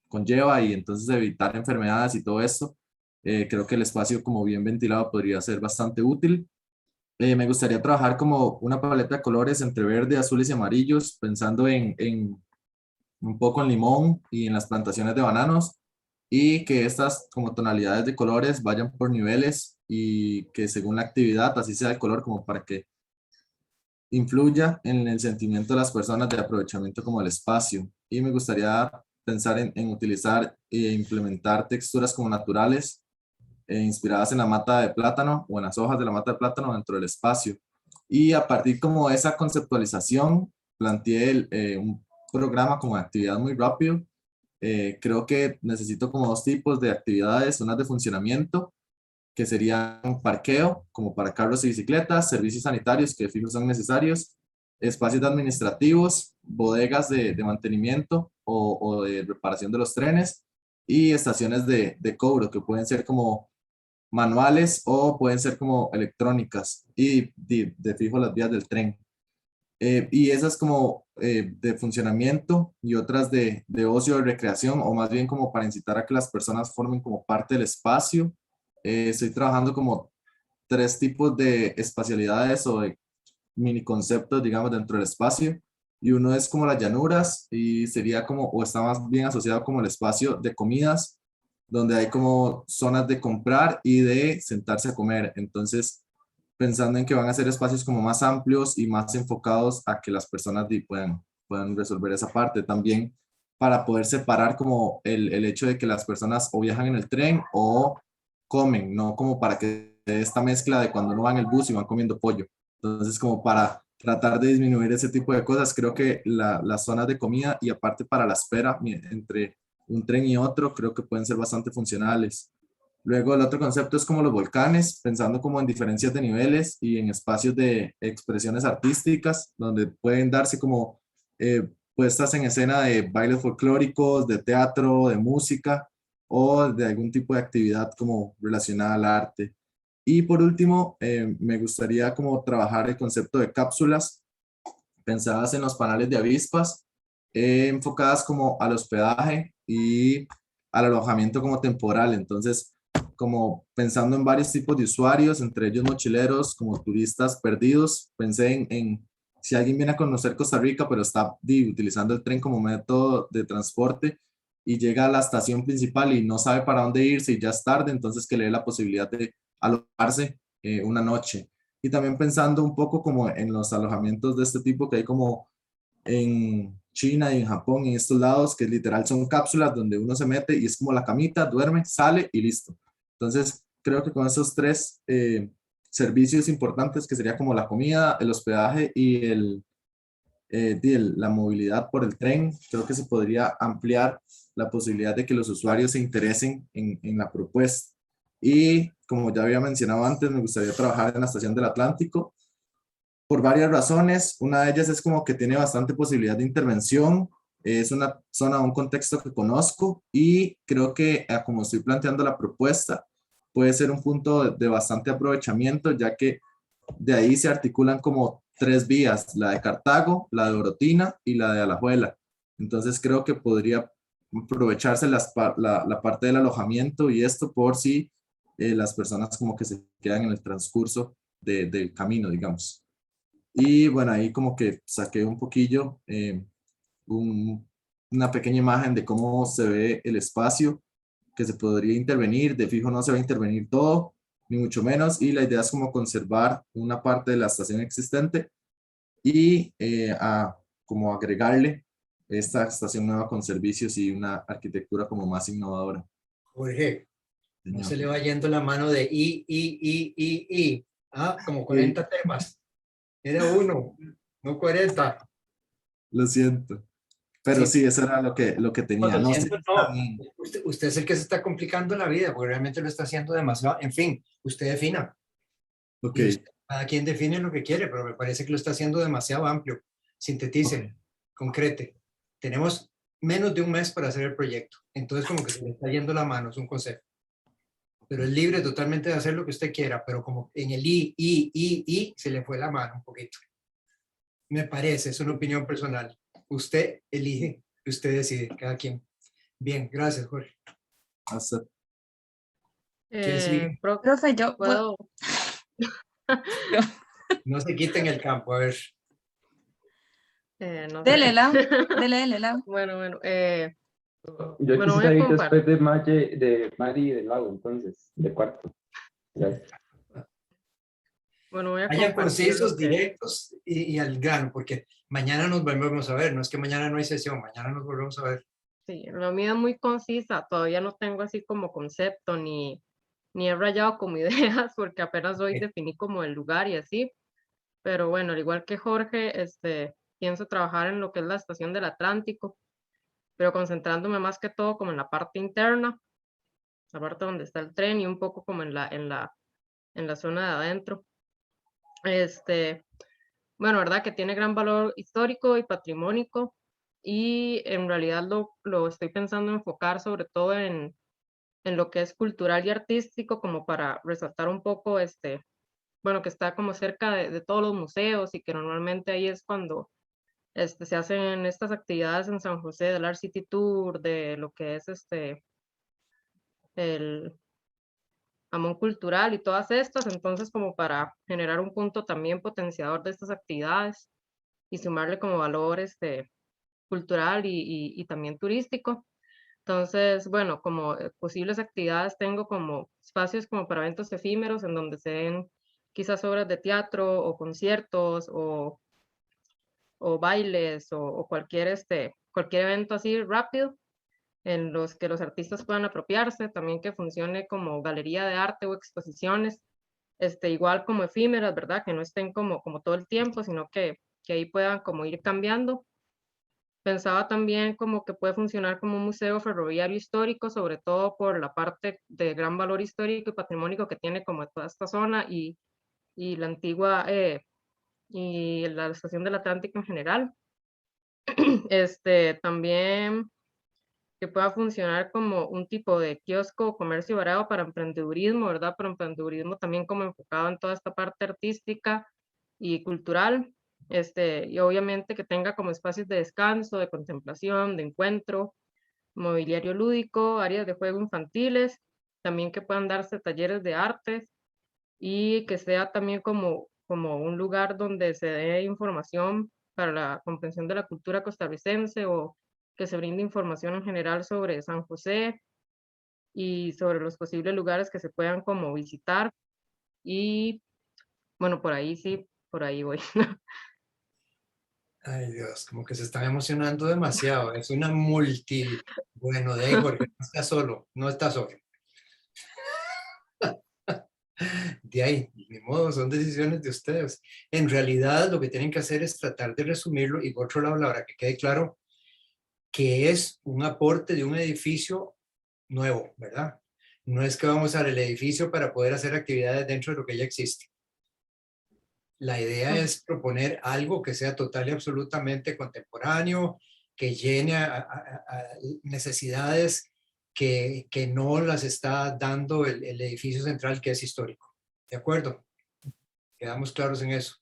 conlleva, y entonces evitar enfermedades y todo esto. Creo que el espacio como bien ventilado podría ser bastante útil. Me gustaría trabajar como una paleta de colores entre verde, azules y amarillos, pensando en un poco en Limón y en las plantaciones de bananos, y que estas como tonalidades de colores vayan por niveles y que según la actividad así sea el color, como para que influya en el sentimiento de las personas de aprovechamiento como el espacio. Y me gustaría pensar en utilizar e implementar texturas como naturales, inspiradas en la mata de plátano o en las hojas de la mata de plátano dentro del espacio. Y a partir como de esa conceptualización, planteé un programa como de actividad muy rápido. Creo que necesito como dos tipos de actividades, unas de funcionamiento, que serían parqueo, como para carros y bicicletas, servicios sanitarios que fijo son necesarios, espacios administrativos, bodegas de mantenimiento o de reparación de los trenes, y estaciones de cobro, que pueden ser como manuales o pueden ser como electrónicas, y de fijo las vías del tren. Y esas como de funcionamiento, y otras de ocio, de recreación, o más bien como para incitar a que las personas formen como parte del espacio. Estoy trabajando como 3 tipos de espacialidades o de mini conceptos, digamos, dentro del espacio. Y uno es como las llanuras, y sería como, o está más bien asociado como el espacio de comidas, donde hay como zonas de comprar y de sentarse a comer. Entonces, pensando en que van a ser espacios como más amplios y más enfocados a que las personas puedan resolver esa parte. También para poder separar como el hecho de que las personas o viajan en el tren o comen, no como para que esta mezcla de cuando uno va en el bus y van comiendo pollo. Entonces, como para tratar de disminuir ese tipo de cosas, creo que las zonas de comida, y aparte para la espera entre un tren y otro, creo que pueden ser bastante funcionales. Luego el otro concepto es como los volcanes, pensando como en diferencias de niveles y en espacios de expresiones artísticas, donde pueden darse como puestas en escena de bailes folclóricos, de teatro, de música o de algún tipo de actividad como relacionada al arte. Y por último, me gustaría como trabajar el concepto de cápsulas pensadas en los panales de avispas, enfocadas como al hospedaje y al alojamiento como temporal. Entonces, como pensando en varios tipos de usuarios, entre ellos mochileros, como turistas perdidos, pensé en si alguien viene a conocer Costa Rica, pero está utilizando el tren como método de transporte y llega a la estación principal y no sabe para dónde irse y ya es tarde, entonces que le dé la posibilidad de alojarse una noche. Y también pensando un poco como en los alojamientos de este tipo que hay como en China y en Japón, en estos lados, que literal son cápsulas donde uno se mete y es como la camita, duerme, sale y listo. Entonces, creo que con esos tres servicios importantes, que sería como la comida, el hospedaje y la movilidad por el tren, creo que se podría ampliar la posibilidad de que los usuarios se interesen en la propuesta. Y como ya había mencionado antes, me gustaría trabajar en la estación del Atlántico por varias razones. Una de ellas es como que tiene bastante posibilidad de intervención, es una zona, un contexto que conozco y creo que como estoy planteando la propuesta, puede ser un punto de bastante aprovechamiento, ya que de ahí se articulan como tres vías, la de Cartago, la de Orotina y la de Alajuela. Entonces creo que podría aprovecharse la parte del alojamiento y esto por si las personas como que se quedan en el transcurso del camino, digamos. Y bueno, ahí como que saqué un poquillo, una pequeña imagen de cómo se ve el espacio que se podría intervenir. De fijo no se va a intervenir todo, ni mucho menos, y la idea es como conservar una parte de la estación existente y como agregarle esta estación nueva con servicios y una arquitectura como más innovadora. Jorge, no se le va yendo la mano de y. Ah, como 40 temas. Era uno, no 40. Lo siento. Pero sí, eso era lo que tenía. Lo No, siento, sí, no. Usted es el que se está complicando la vida, porque realmente lo está haciendo demasiado. En fin, usted defina. Ok. Cada quien define lo que quiere, pero me parece que lo está haciendo demasiado amplio. Sintetice, concrete. Tenemos menos de un mes para hacer el proyecto. Entonces, como que se le está yendo la mano, es un consejo. Pero es libre totalmente de hacer lo que usted quiera, pero como en el se le fue la mano un poquito. Me parece, es una opinión personal. Usted elige, usted decide, cada quien. Bien, gracias, Jorge. ¿Quién sigue? Profe, yo puedo. No se quiten el campo, a ver. No Dele, sé. Lau. Dele, Lau. Bueno. Yo Bueno, quisiera ir compartir. después de Mari y de Lau, entonces, de cuarto. Gracias. Bueno, voy a Vayan compartir concisos, lo que- directos y al grano, porque mañana nos volvemos a ver. No es que mañana no hay sesión, mañana nos volvemos a ver. Sí, lo mío es muy concisa, todavía no tengo así como concepto ni he rayado como ideas porque apenas hoy definí como el lugar y así, pero bueno, al igual que Jorge, pienso trabajar en lo que es la estación del Atlántico, pero concentrándome más que todo como en la parte interna, la parte donde está el tren y un poco como en la zona de adentro. Bueno, verdad que tiene gran valor histórico y patrimónico y en realidad lo estoy pensando enfocar sobre todo en lo que es cultural y artístico, como para resaltar un poco, bueno, que está como cerca de todos los museos y que normalmente ahí es cuando se hacen estas actividades en San José del Art City Tour, de lo que es el Amón Cultural y todas estas, entonces como para generar un punto también potenciador de estas actividades y sumarle como valor cultural y también turístico. Entonces, bueno, como posibles actividades tengo como espacios como para eventos efímeros en donde se den quizás obras de teatro o conciertos o bailes o cualquier evento así rápido en los que los artistas puedan apropiarse, también que funcione como galería de arte o exposiciones, igual como efímeras, ¿verdad? Que no estén como todo el tiempo, sino que ahí puedan como ir cambiando. Pensaba también como que puede funcionar como un museo ferroviario histórico, sobre todo por la parte de gran valor histórico y patrimónico que tiene como toda esta zona y la antigua y la estación del Atlántico en general. También que pueda funcionar como un tipo de kiosco o comercio barato para emprendedurismo, ¿verdad? Pero emprendedurismo también como enfocado en toda esta parte artística y cultural, y obviamente que tenga como espacios de descanso, de contemplación, de encuentro, mobiliario lúdico, áreas de juego infantiles, también que puedan darse talleres de artes y que sea también como un lugar donde se dé información para la comprensión de la cultura costarricense o que se brinde información en general sobre San José y sobre los posibles lugares que se puedan como visitar. Y bueno, por ahí sí, por ahí voy. Ay, Dios, como que se están emocionando demasiado. Es una multi... Bueno, de ahí, Jorge, no está solo, no está solo. De ahí, ni modo, son decisiones de ustedes. En realidad, lo que tienen que hacer es tratar de resumirlo y por otro lado, para que quede claro que es un aporte de un edificio nuevo, ¿verdad? No es que vamos a usar el edificio para poder hacer actividades dentro de lo que ya existe. La idea es proponer algo que sea total y absolutamente contemporáneo, que llene a necesidades que no las está dando el edificio central que es histórico. ¿De acuerdo? Quedamos claros en eso.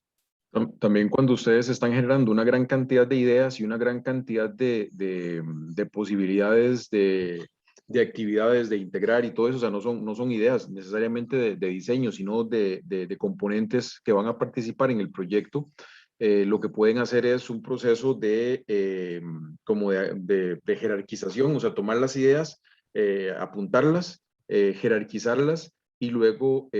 También cuando ustedes están generando una gran cantidad de ideas y una gran cantidad de posibilidades de actividades de integrar y todo eso, o sea, no son ideas necesariamente de diseño, sino de componentes que van a participar en el proyecto. Lo que pueden hacer es un proceso como de jerarquización, o sea, tomar las ideas, apuntarlas, jerarquizarlas y luego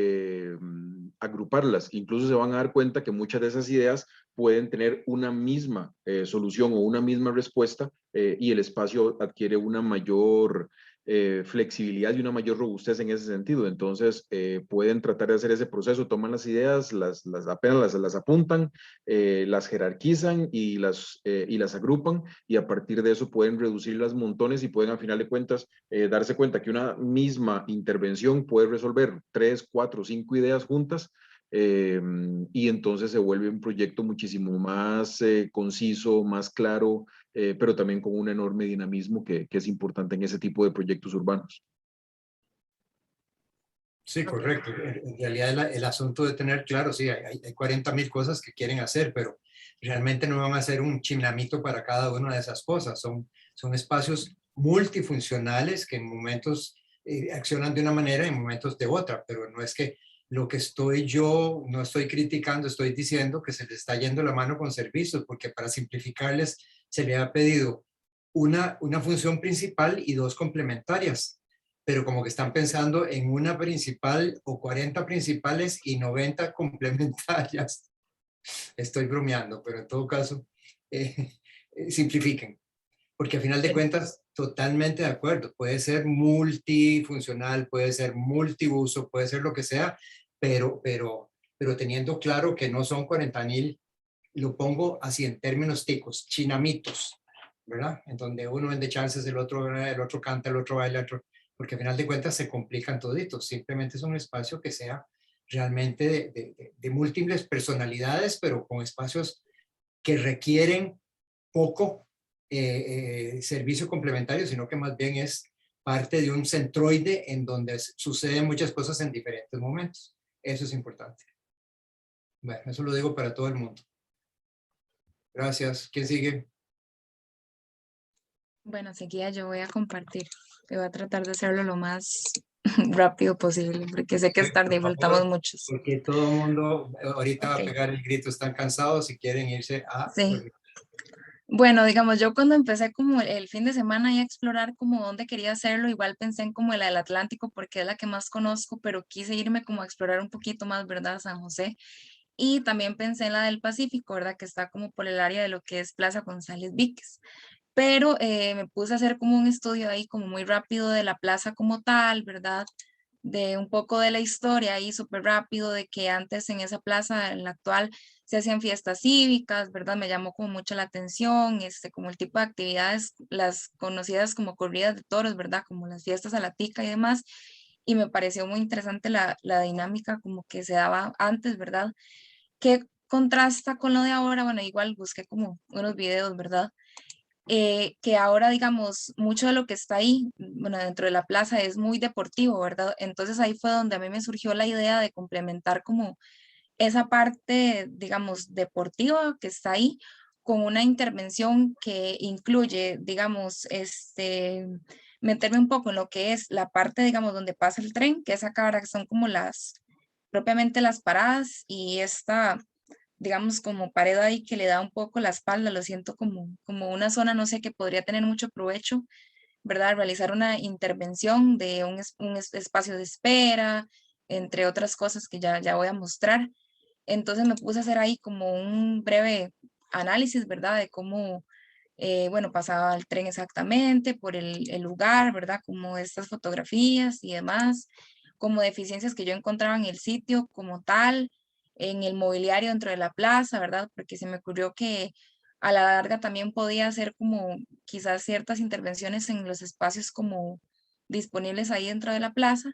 agruparlas. Incluso se van a dar cuenta que muchas de esas ideas pueden tener una misma solución o una misma respuesta y el espacio adquiere una mayor flexibilidad y una mayor robustez en ese sentido. Entonces pueden tratar de hacer ese proceso, toman las ideas, apenas las apuntan, las jerarquizan y las agrupan y a partir de eso pueden reducir las montones y pueden a final de cuentas darse cuenta que una misma intervención puede resolver 3, 4, 5 ideas juntas y entonces se vuelve un proyecto muchísimo más conciso, más claro, pero también con un enorme dinamismo que es importante en ese tipo de proyectos urbanos. Sí, correcto. En realidad el asunto de tener claro, sí, hay 40.000 cosas que quieren hacer, pero realmente no van a hacer un chinamito para cada una de esas cosas. Son espacios multifuncionales que en momentos accionan de una manera y en momentos de otra, pero no es que lo que no estoy criticando, estoy diciendo que se les está yendo la mano con servicios, porque para simplificarles se le ha pedido una función principal y 2 complementarias, pero como que están pensando en una principal o 40 principales y 90 complementarias. Estoy bromeando, pero en todo caso, simplifiquen, porque a final de cuentas, totalmente de acuerdo, puede ser multifuncional, puede ser multiuso, puede ser lo que sea, pero teniendo claro que no son 40.000, lo pongo así en términos ticos, chinamitos, ¿verdad? En donde uno vende chances, el otro canta, el otro baila, el otro, porque al final de cuentas se complican toditos. Simplemente es un espacio que sea realmente de múltiples personalidades, pero con espacios que requieren poco servicio complementario, sino que más bien es parte de un centroide en donde suceden muchas cosas en diferentes momentos. Eso es importante. Bueno, eso lo digo para todo el mundo. Gracias. ¿Quién sigue? Bueno, seguida yo voy a compartir. Voy a tratar de hacerlo lo más rápido posible, porque sé que es tarde y faltamos muchos. Porque todo el mundo ahorita va a Ok. pegar el grito, están cansados y quieren irse a... Sí. Bueno, digamos, yo cuando empecé como el fin de semana y a explorar como dónde quería hacerlo, igual pensé en como la del Atlántico porque es la que más conozco, pero quise irme como a explorar un poquito más, ¿verdad? San José. Y también pensé en la del Pacífico, ¿verdad? Que está como por el área de lo que es Plaza González Víquez. Pero me puse a hacer como un estudio ahí como muy rápido de la plaza como tal, ¿verdad? De un poco de la historia ahí súper rápido, de que antes en esa plaza, en la actual, se hacían fiestas cívicas, ¿verdad? Me llamó como mucho la atención, como el tipo de actividades, las conocidas como corridas de toros, ¿verdad? Como las fiestas a la tica y demás, y me pareció muy interesante la dinámica como que se daba antes, ¿verdad? Que contrasta con lo de ahora, bueno, igual busqué como unos videos, ¿verdad? Que ahora, digamos, mucho de lo que está ahí, bueno, dentro de la plaza es muy deportivo, ¿verdad? Entonces ahí fue donde a mí me surgió la idea de complementar como esa parte, digamos, deportiva que está ahí con una intervención que incluye, digamos, meterme un poco en lo que es la parte, digamos, donde pasa el tren, que es acá ahora que son como propiamente las paradas y esta, digamos, como pared ahí que le da un poco la espalda, lo siento como una zona, no sé, que podría tener mucho provecho, ¿verdad? Realizar una intervención de un espacio de espera, entre otras cosas que ya voy a mostrar. Entonces me puse a hacer ahí como un breve análisis, ¿verdad? De cómo, bueno, pasaba el tren exactamente por el lugar, ¿verdad? Como estas fotografías y demás, como deficiencias que yo encontraba en el sitio como tal, en el mobiliario dentro de la plaza, ¿verdad? Porque se me ocurrió que a la larga también podía hacer como quizás ciertas intervenciones en los espacios como disponibles ahí dentro de la plaza.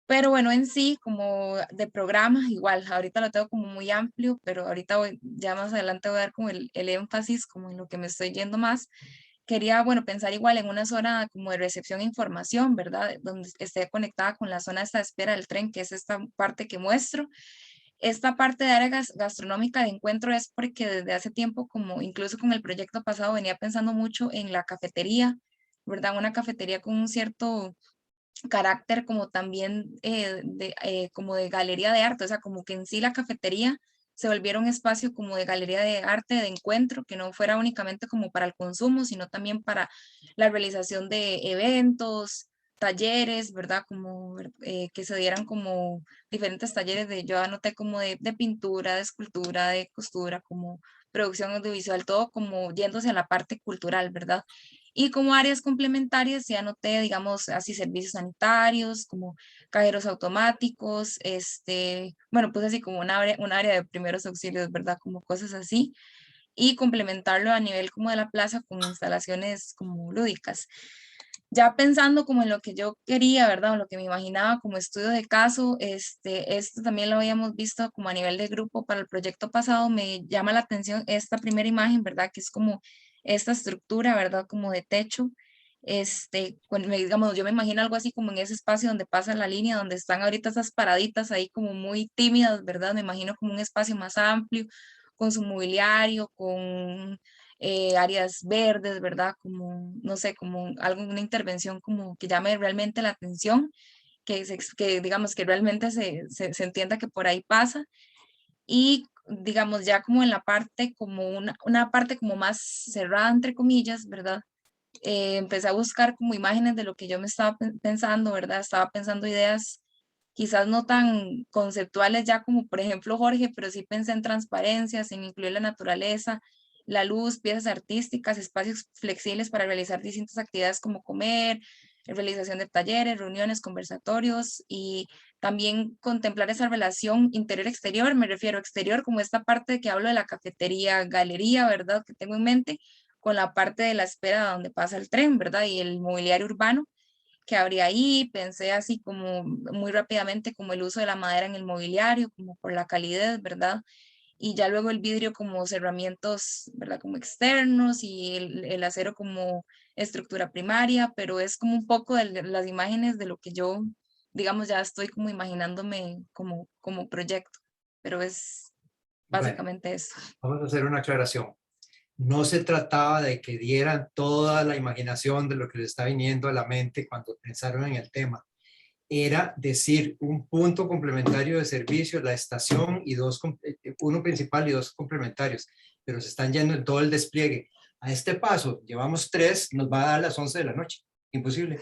Pero bueno, en sí, como de programa, igual, ahorita lo tengo como muy amplio, pero ahorita ya más adelante voy a dar como el énfasis, como en lo que me estoy yendo más. Quería, bueno, pensar igual en una zona como de recepción de información, ¿verdad? Donde esté conectada con la zona esta de espera del tren, que es esta parte que muestro. Esta parte de área gastronómica de encuentro es porque desde hace tiempo, como incluso con el proyecto pasado, venía pensando mucho en la cafetería, ¿verdad? Una cafetería con un cierto carácter como también como de galería de arte, o sea, como que en sí la cafetería se volviera un espacio como de galería de arte, de encuentro, que no fuera únicamente como para el consumo, sino también para la realización de eventos, talleres, ¿verdad? Como que se dieran como diferentes talleres yo anoté como de pintura, de escultura, de costura, como producción audiovisual, todo como yéndose a la parte cultural, ¿verdad? Y como áreas complementarias, ya anoté, digamos, así servicios sanitarios, como cajeros automáticos, bueno, pues así como un área de primeros auxilios, ¿verdad? Como cosas así. Y complementarlo a nivel como de la plaza con instalaciones como lúdicas. Ya pensando como en lo que yo quería, ¿verdad? O lo que me imaginaba como estudio de caso, esto también lo habíamos visto como a nivel de grupo para el proyecto pasado, me llama la atención esta primera imagen, ¿verdad? Que es como esta estructura, ¿verdad? Como de techo, digamos, yo me imagino algo así como en ese espacio donde pasa la línea, donde están ahorita esas paraditas ahí como muy tímidas, ¿verdad? Me imagino como un espacio más amplio, con su mobiliario, con áreas verdes, ¿verdad? Como, no sé, como alguna intervención como que llame realmente la atención, que digamos que realmente se entienda que por ahí pasa. Y digamos ya como en la parte, como una parte como más cerrada, entre comillas, ¿verdad? Empecé a buscar como imágenes de lo que yo me estaba pensando, ¿verdad? Estaba pensando ideas quizás no tan conceptuales ya como por ejemplo Jorge, pero sí pensé en transparencias, en incluir la naturaleza, la luz, piezas artísticas, espacios flexibles para realizar distintas actividades como comer, realización de talleres, reuniones, conversatorios y también contemplar esa relación interior-exterior, me refiero a exterior como esta parte que hablo de la cafetería, galería, ¿verdad? Que tengo en mente, con la parte de la espera donde pasa el tren, ¿verdad? Y el mobiliario urbano que habría ahí, pensé así como muy rápidamente como el uso de la madera en el mobiliario, como por la calidez, ¿verdad? Y ya luego el vidrio como cerramientos, ¿verdad? Como externos y el acero como estructura primaria, pero es como un poco de las imágenes de lo que yo, digamos, ya estoy como imaginándome como proyecto, pero es Bueno, básicamente eso. vamos a hacer una aclaración. No se trataba de que dieran toda la imaginación de lo que les está viniendo a la mente cuando pensaron en el tema. Era decir un punto complementario de servicio, la estación y uno principal y dos complementarios, pero se están yendo en todo el despliegue. A este paso, llevamos 3, nos va a dar las 11 de la noche. Imposible.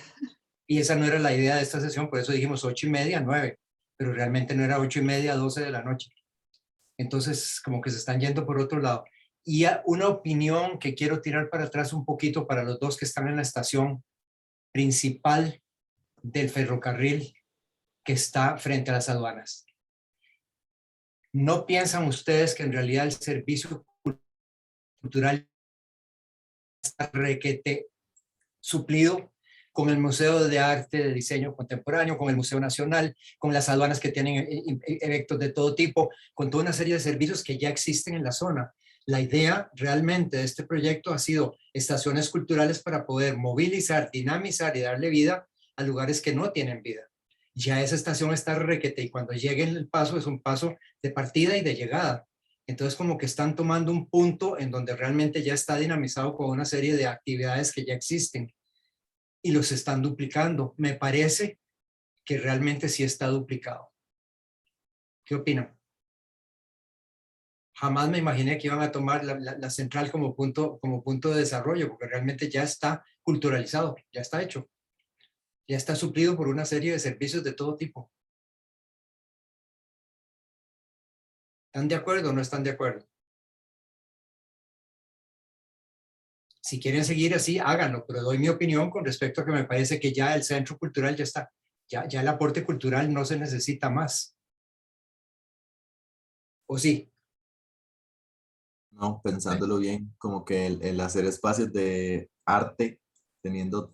Y esa no era la idea de esta sesión, por eso dijimos 8:30, 9, pero realmente no era 8:30, 12 de la noche. Entonces, como que se están yendo por otro lado. Y una opinión que quiero tirar para atrás un poquito para los dos que están en la estación principal del ferrocarril que está frente a las aduanas. ¿No piensan ustedes que en realidad el servicio cultural está requete suplido con el Museo de Arte de Diseño Contemporáneo, con el Museo Nacional, con las aduanas que tienen eventos de todo tipo, con toda una serie de servicios que ya existen en la zona? La idea realmente de este proyecto ha sido estaciones culturales para poder movilizar, dinamizar y darle vida a lugares que no tienen vida. Ya esa estación está requete y cuando llegue el paso es un paso de partida y de llegada. Entonces como que están tomando un punto en donde realmente ya está dinamizado con una serie de actividades que ya existen y los están duplicando. Me parece que realmente sí está duplicado. ¿Qué opinan? Jamás me imaginé que iban a tomar la central como punto de desarrollo, porque realmente ya está culturalizado, ya está hecho. Ya está suplido por una serie de servicios de todo tipo. ¿Están de acuerdo o no están de acuerdo? Si quieren seguir así, háganlo, pero doy mi opinión con respecto a que me parece que ya el centro cultural ya está. Ya el aporte cultural no se necesita más. ¿O sí? No, pensándolo bien, como que el hacer espacios de arte, teniendo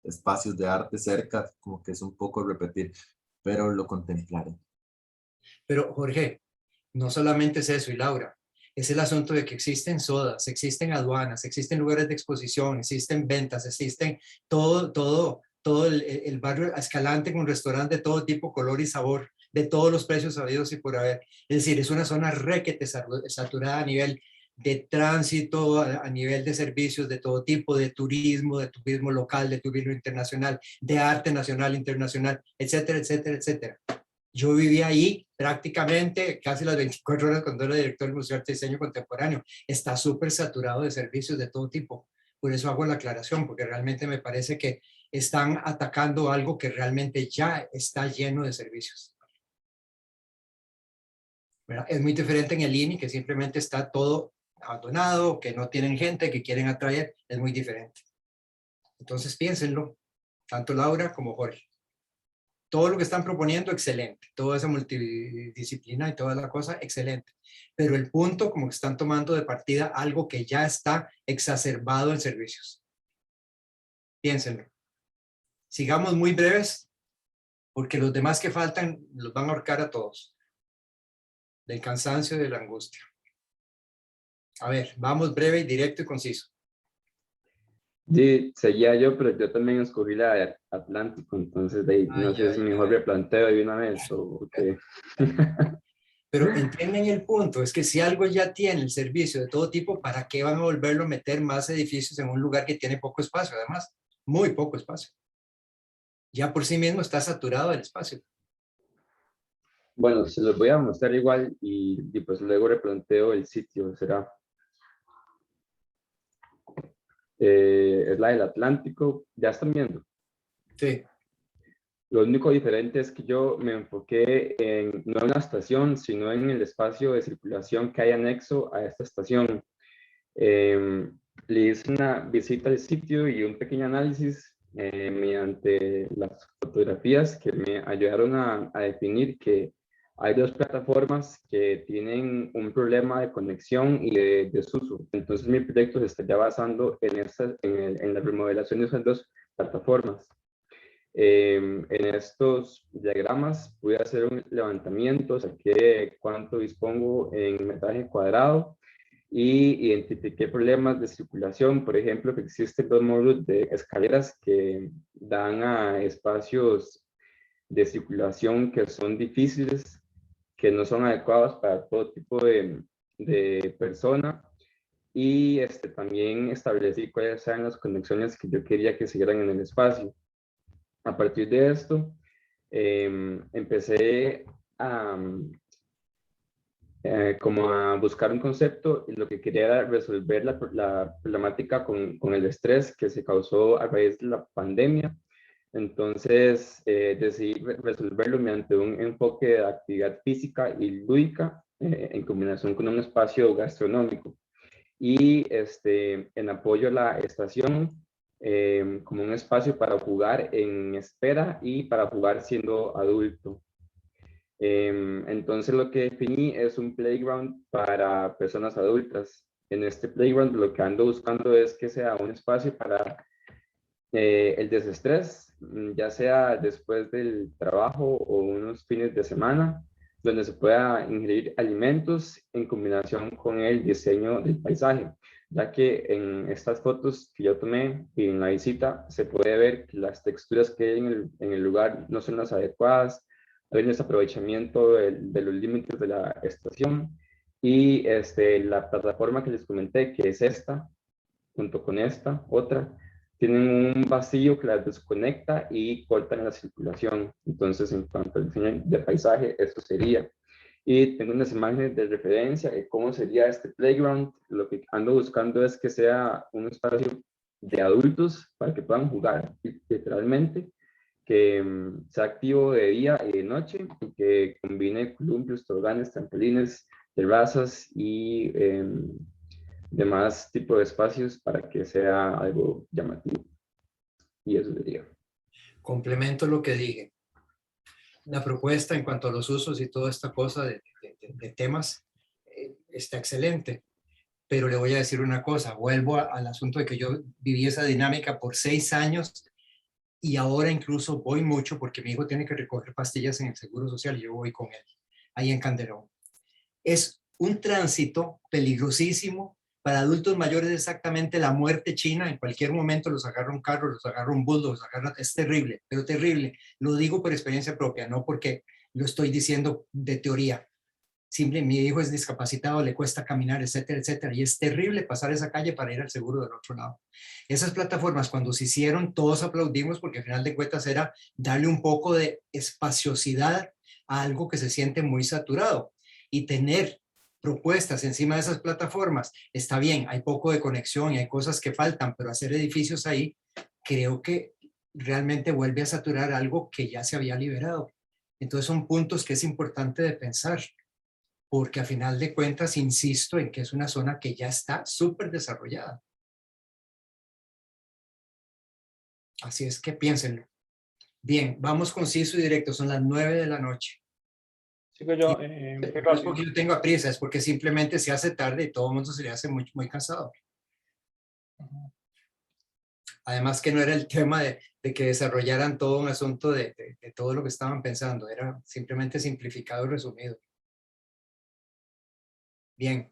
espacios de arte cerca, como que es un poco repetir, pero lo contemplaré. Pero Jorge, no solamente es eso, y Laura, es el asunto de que existen sodas, existen aduanas, existen lugares de exposición, existen ventas, existen todo el barrio Escalante con restaurantes de todo tipo, color y sabor, de todos los precios habidos y por haber. Es decir, es una zona requete saturada a nivel de tránsito, a nivel de servicios de todo tipo, de turismo local, de turismo internacional, de arte nacional, internacional, etcétera, etcétera, etcétera. Yo vivía ahí prácticamente casi las 24 horas cuando era director del Museo de Arte y Diseño Contemporáneo. Está súper saturado de servicios de todo tipo. Por eso hago la aclaración, porque realmente me parece que están atacando algo que realmente ya está lleno de servicios. ¿Verdad? Es muy diferente en el INI, que simplemente está todo abandonado, que no tienen gente, que quieren atraer. Es muy diferente. Entonces piénsenlo, tanto Laura como Jorge. Todo lo que están proponiendo, excelente. Toda esa multidisciplina y toda la cosa, excelente. Pero el punto, como que están tomando de partida algo que ya está exacerbado en servicios. Piénsenlo. Sigamos muy breves, porque los demás que faltan los van a ahorcar a todos. Del cansancio y de la angustia. A ver, vamos breve, y directo y conciso. Sí, seguía yo, pero yo también escogí la de Atlántico, entonces de ahí, no sé si mejor replanteo de una vez o qué. Pero entienden el punto, es que si algo ya tiene el servicio de todo tipo, ¿para qué van a volverlo a meter más edificios en un lugar que tiene poco espacio? Además, muy poco espacio. Ya por sí mismo está saturado el espacio. Bueno, se los voy a mostrar igual y pues luego replanteo el sitio, será. Es la del Atlántico, ya están viendo. Sí. Lo único diferente es que yo me enfoqué no en una estación, sino en el espacio de circulación que hay anexo a esta estación. Le hice una visita al sitio y un pequeño análisis mediante las fotografías que me ayudaron a definir que hay dos plataformas que tienen un problema de conexión y de desuso. Entonces mi proyecto se estaría basando en la remodelación de esas dos plataformas. En estos diagramas voy a hacer un levantamiento, saqué cuánto dispongo en metraje cuadrado y identifiqué problemas de circulación. Por ejemplo, que existen dos módulos de escaleras que dan a espacios de circulación que son difíciles, que no son adecuados para todo tipo de persona. Y también establecí cuáles eran las conexiones que yo quería que siguieran en el espacio. A partir de esto, empecé como a buscar un concepto y lo que quería era resolver la problemática con el estrés que se causó a raíz de la pandemia. Entonces decidí resolverlo mediante un enfoque de actividad física y lúdica en combinación con un espacio gastronómico. Y en apoyo a la estación, como un espacio para jugar en espera y para jugar siendo adulto. Entonces lo que definí es un playground para personas adultas. En este playground lo que ando buscando es que sea un espacio para el desestrés, ya sea después del trabajo o unos fines de semana, donde se pueda ingerir alimentos en combinación con el diseño del paisaje, ya que en estas fotos que yo tomé y en la visita se puede ver que las texturas que hay en el lugar no son las adecuadas, hay un desaprovechamiento de los límites de la estación y la plataforma que les comenté, que es esta, junto con esta, otra, tienen un vacío que las desconecta y cortan la circulación. Entonces, en cuanto al diseño de paisaje, eso sería. Y tengo unas imágenes de referencia de cómo sería este playground. Lo que ando buscando es que sea un espacio de adultos para que puedan jugar, literalmente, que sea activo de día y de noche, y que combine columpios, toboganes, trampolines, terrazas y demás tipo de espacios para que sea algo llamativo. Y eso diría. Complemento lo que dije. La propuesta en cuanto a los usos y toda esta cosa de temas está excelente. Pero le voy a decir una cosa, vuelvo al asunto de que yo viví esa dinámica por 6 años y ahora incluso voy mucho porque mi hijo tiene que recoger pastillas en el Seguro Social y yo voy con él, ahí en Calderón. Es un tránsito peligrosísimo. Para adultos mayores exactamente la muerte china, en cualquier momento los agarra un carro, los agarra un bus, los agarra, es terrible, pero terrible. Lo digo por experiencia propia, no porque lo estoy diciendo de teoría. Simple, mi hijo es discapacitado, le cuesta caminar, etcétera, etcétera, y es terrible pasar esa calle para ir al seguro del otro lado. Esas plataformas cuando se hicieron, todos aplaudimos porque al final de cuentas era darle un poco de espaciosidad a algo que se siente muy saturado y tener propuestas encima de esas plataformas, está bien, hay poco de conexión y hay cosas que faltan, pero hacer edificios ahí, creo que realmente vuelve a saturar algo que ya se había liberado. Entonces son puntos que es importante de pensar, porque a final de cuentas, insisto en que es una zona que ya está súper desarrollada. Así es que piénsenlo. Bien, vamos conciso y directo, son las 9 de la noche. Sigo yo. No es porque yo tenga prisa, es porque simplemente se hace tarde y todo el mundo se le hace muy, muy cansado. Además que no era el tema de que desarrollaran todo un asunto de todo lo que estaban pensando, era simplemente simplificado y resumido. Bien.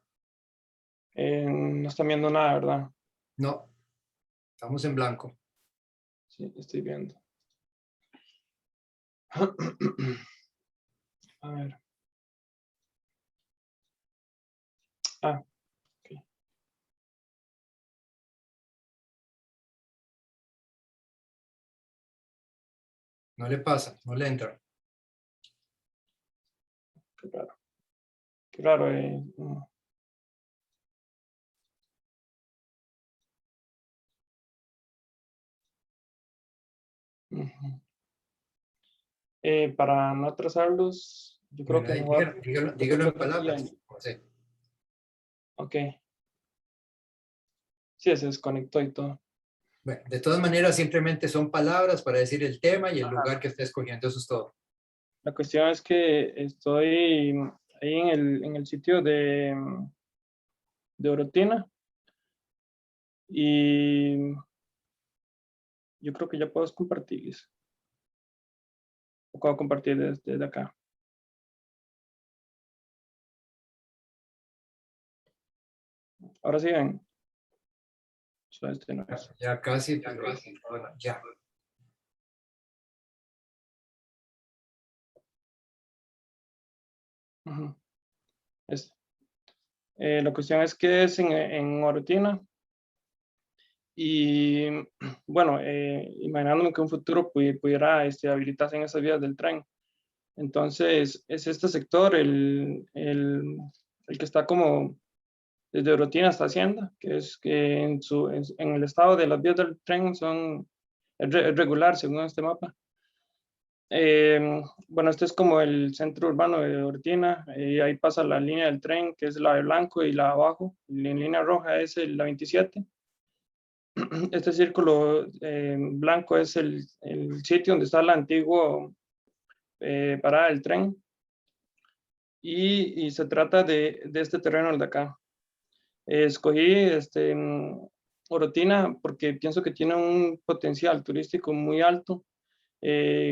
No están viendo nada, ¿verdad? No, estamos en blanco. Sí, estoy viendo. A ver. Ah, ok. No le pasa, no le entra. Qué raro. Qué raro. Para no atrasarlos, yo creo que mejor... Dígalo en palabras. Sí. Ok. Sí, se desconectó y todo. Bueno, de todas maneras, simplemente son palabras para decir el tema y el lugar que esté escogiendo, eso es todo. La cuestión es que estoy ahí en el sitio de Orotina y yo creo que ya puedo compartirles. O puedo compartir desde acá. Ahora sí ven. No es. Ya casi, pero bueno, ya. La cuestión es que es en Orotina y bueno, imaginándome que en un futuro pudiera habilitarse en esas vías del tren. Entonces es este sector el que está como desde Orotina hasta Hacienda, que es que en el estado de las vías del tren es regular según este mapa. Bueno, este es como el centro urbano de Orotina, y ahí pasa la línea del tren, que es la de blanco, y la de abajo, y en línea roja es la 27. Este círculo blanco es el sitio donde está la antigua parada del tren, y se trata de este terreno, el de acá. Escogí Orotina porque pienso que tiene un potencial turístico muy alto,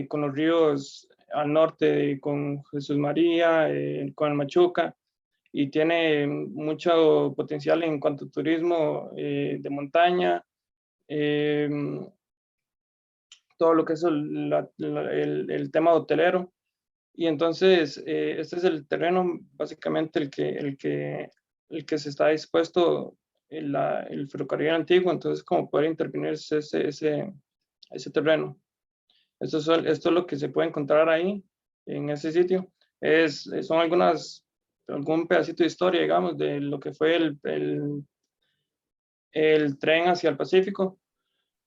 con los ríos al norte, con Jesús María, con el Machuca, y tiene mucho potencial en cuanto a turismo de montaña, todo lo que es el tema hotelero. Y entonces, este es el terreno básicamente el que se está dispuesto el ferrocarril antiguo, entonces como poder intervenir ese terreno. Esto es lo que se puede encontrar ahí, en ese sitio. Son algún pedacito de historia, digamos, de lo que fue el tren hacia el Pacífico.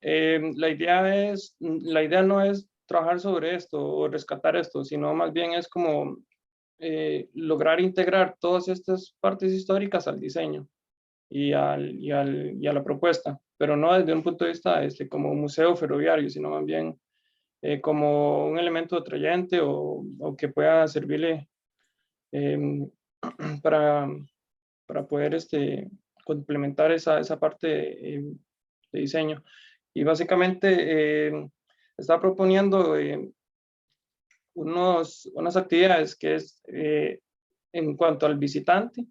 La idea no es trabajar sobre esto o rescatar esto, sino más bien es como lograr integrar todas estas partes históricas al diseño y a la propuesta, pero no desde un punto de vista como museo ferroviario, sino más bien como un elemento atrayente o que pueda servirle para poder complementar esa parte de diseño. Y básicamente está proponiendo unas actividades que es en cuanto al visitante,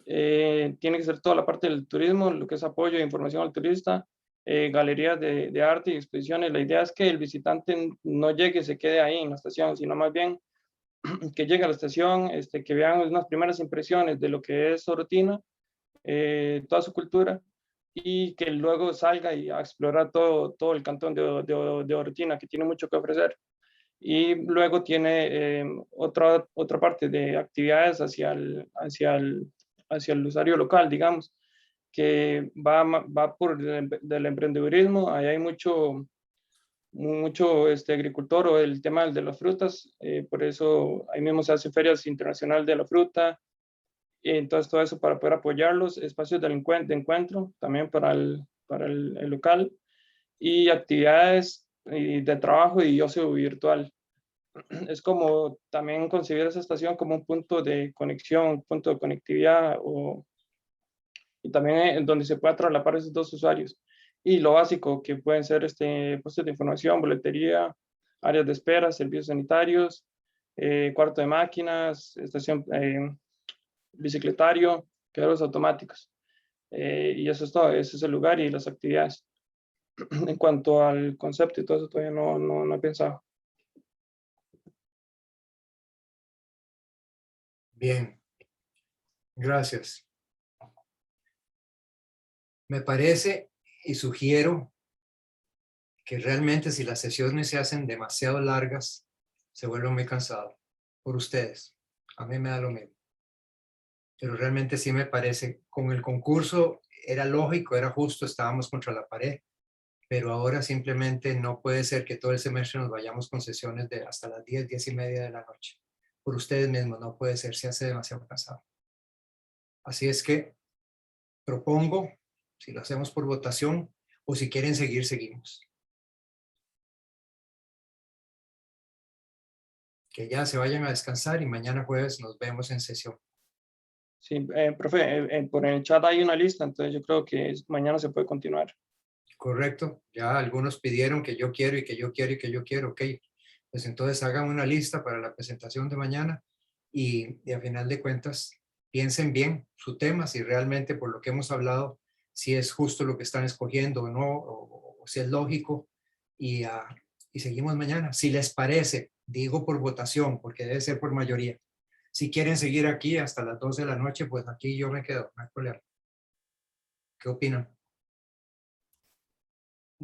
tiene que ser toda la parte del turismo, lo que es apoyo e información al turista, galerías de arte y exposiciones. La idea es que el visitante no llegue y se quede ahí en la estación, sino más bien que llegue a la estación, que vean unas primeras impresiones de lo que es Orotina, toda su cultura, y que luego salga y a explorar todo el cantón de Orotina, que tiene mucho que ofrecer. Y luego tiene otra parte de actividades hacia el usuario local, digamos, que va por del emprendedurismo. Ahí hay mucho agricultor, o el tema de las frutas, por eso ahí mismo se hace ferias internacional de la fruta, y entonces todo eso para poder apoyarlos, espacios de encuentro también para el local, y actividades de trabajo y ocio virtual. Es como también concebir esa estación como un punto de conexión, punto de conectividad, y también donde se pueda traslapar esos dos usuarios. Y lo básico que pueden ser puestos de información, boletería, áreas de espera, servicios sanitarios, cuarto de máquinas, estación, bicicletario, cajeros automáticos. Y eso es todo, ese es el lugar y las actividades. En cuanto al concepto y todo eso, todavía no he pensado. Bien, gracias. Me parece y sugiero que realmente si las sesiones se hacen demasiado largas, se vuelve muy cansado por ustedes. A mí me da lo mismo. Pero realmente sí me parece, con el concurso era lógico, era justo, estábamos contra la pared, pero ahora simplemente no puede ser que todo el semestre nos vayamos con sesiones de hasta las 10, 10:30 de la noche. Por ustedes mismos no puede ser, se hace demasiado cansado. Así es que propongo, si lo hacemos por votación, o si quieren seguir, seguimos. Que ya se vayan a descansar y mañana jueves nos vemos en sesión. Sí, profe, por el chat hay una lista, entonces yo creo que mañana se puede continuar. Correcto, ya algunos pidieron que yo quiero y que yo quiero y que yo quiero, ok. Pues entonces hagan una lista para la presentación de mañana y a final de cuentas piensen bien su tema, si realmente por lo que hemos hablado, si es justo lo que están escogiendo o no, o si es lógico, y seguimos mañana. Si les parece, digo por votación, porque debe ser por mayoría. Si quieren seguir aquí hasta las 12 de la noche, pues aquí yo me quedo, no hay problema. ¿Qué opinan?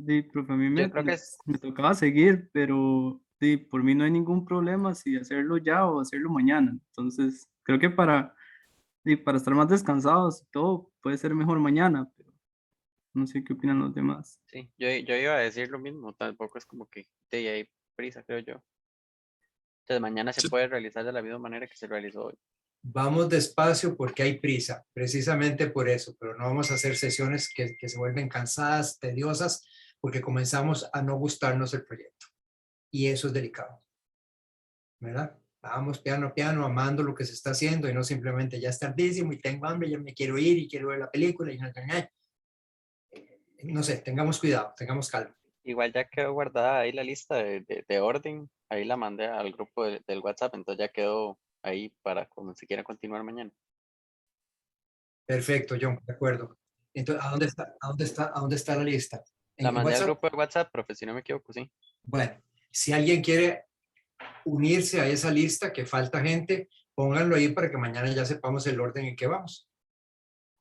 Sí, profe, a mí Yo creo que me tocaba seguir, pero sí, por mí no hay ningún problema si hacerlo ya o hacerlo mañana. Entonces, creo que para estar más descansados y todo, puede ser mejor mañana, pero no sé qué opinan los demás. sí, yo iba a decir lo mismo, tampoco es como que hay prisa, creo yo. Entonces mañana se puede realizar de la misma manera que se realizó hoy. Vamos despacio porque hay prisa, precisamente por eso, pero no vamos a hacer sesiones que se vuelven cansadas, tediosas, porque comenzamos a no gustarnos el proyecto. Y eso es delicado, ¿verdad? Vamos piano a piano, amando lo que se está haciendo y no simplemente ya es tardísimo y tengo hambre, ya me quiero ir y quiero ver la película y no sé, tengamos cuidado, tengamos calma. Igual ya quedó guardada ahí la lista de orden, ahí la mandé al grupo del WhatsApp, entonces ya quedó ahí para cuando se quiera continuar mañana. Perfecto, John, de acuerdo. Entonces, ¿a dónde está la lista? La ¿En mandé al WhatsApp? grupo de WhatsApp, profe, si no me equivoco, sí. Bueno, si alguien quiere unirse a esa lista, que falta gente, pónganlo ahí para que mañana ya sepamos el orden en que vamos.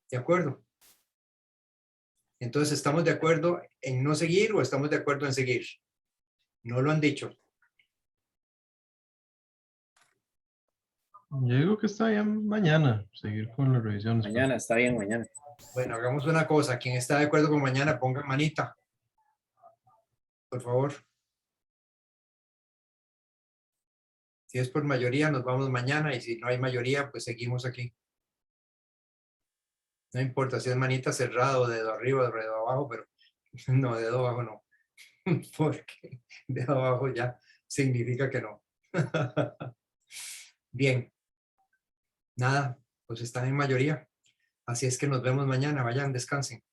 ¿De acuerdo? Entonces, ¿estamos de acuerdo en no seguir o estamos de acuerdo en seguir? No lo han dicho. Yo digo que está bien mañana, seguir con las revisiones. Mañana, está bien, mañana. Bueno, hagamos una cosa. Quien está de acuerdo con mañana, ponga manita. Por favor. Si es por mayoría, nos vamos mañana y si no hay mayoría, pues seguimos aquí. No importa si es manita cerrada o dedo arriba o dedo abajo, pero no, dedo abajo no. Porque dedo abajo ya significa que no. Bien. Nada, pues están en mayoría. Así es que nos vemos mañana. Vayan, descansen.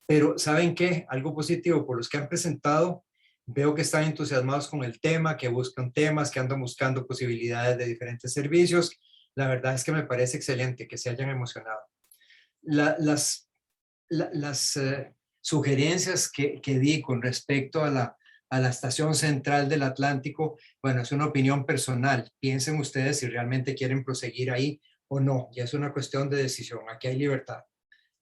Pero ¿saben qué? Algo positivo por los que han presentado. Veo que están entusiasmados con el tema, que buscan temas, que andan buscando posibilidades de diferentes servicios. La verdad es que me parece excelente que se hayan emocionado. Las sugerencias que di con respecto a la estación central del Atlántico, bueno, es una opinión personal. Piensen ustedes si realmente quieren proseguir ahí o no. Ya es una cuestión de decisión. Aquí hay libertad.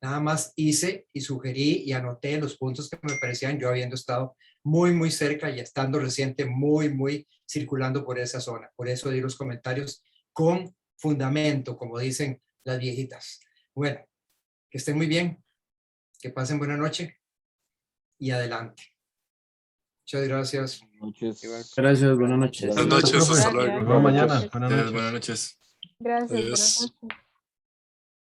Nada más hice y sugerí y anoté los puntos que me parecían, yo habiendo estado muy cerca y estando reciente muy circulando por esa zona. Por eso di los comentarios con fundamento, como dicen las viejitas. Bueno, que estén muy bien, que pasen buena noche y adelante. Muchas gracias. Gracias, buenas noches. Buenas noches, hasta luego. Nos vemos mañana. Buenas noches. Gracias, Adiós. buenas noches.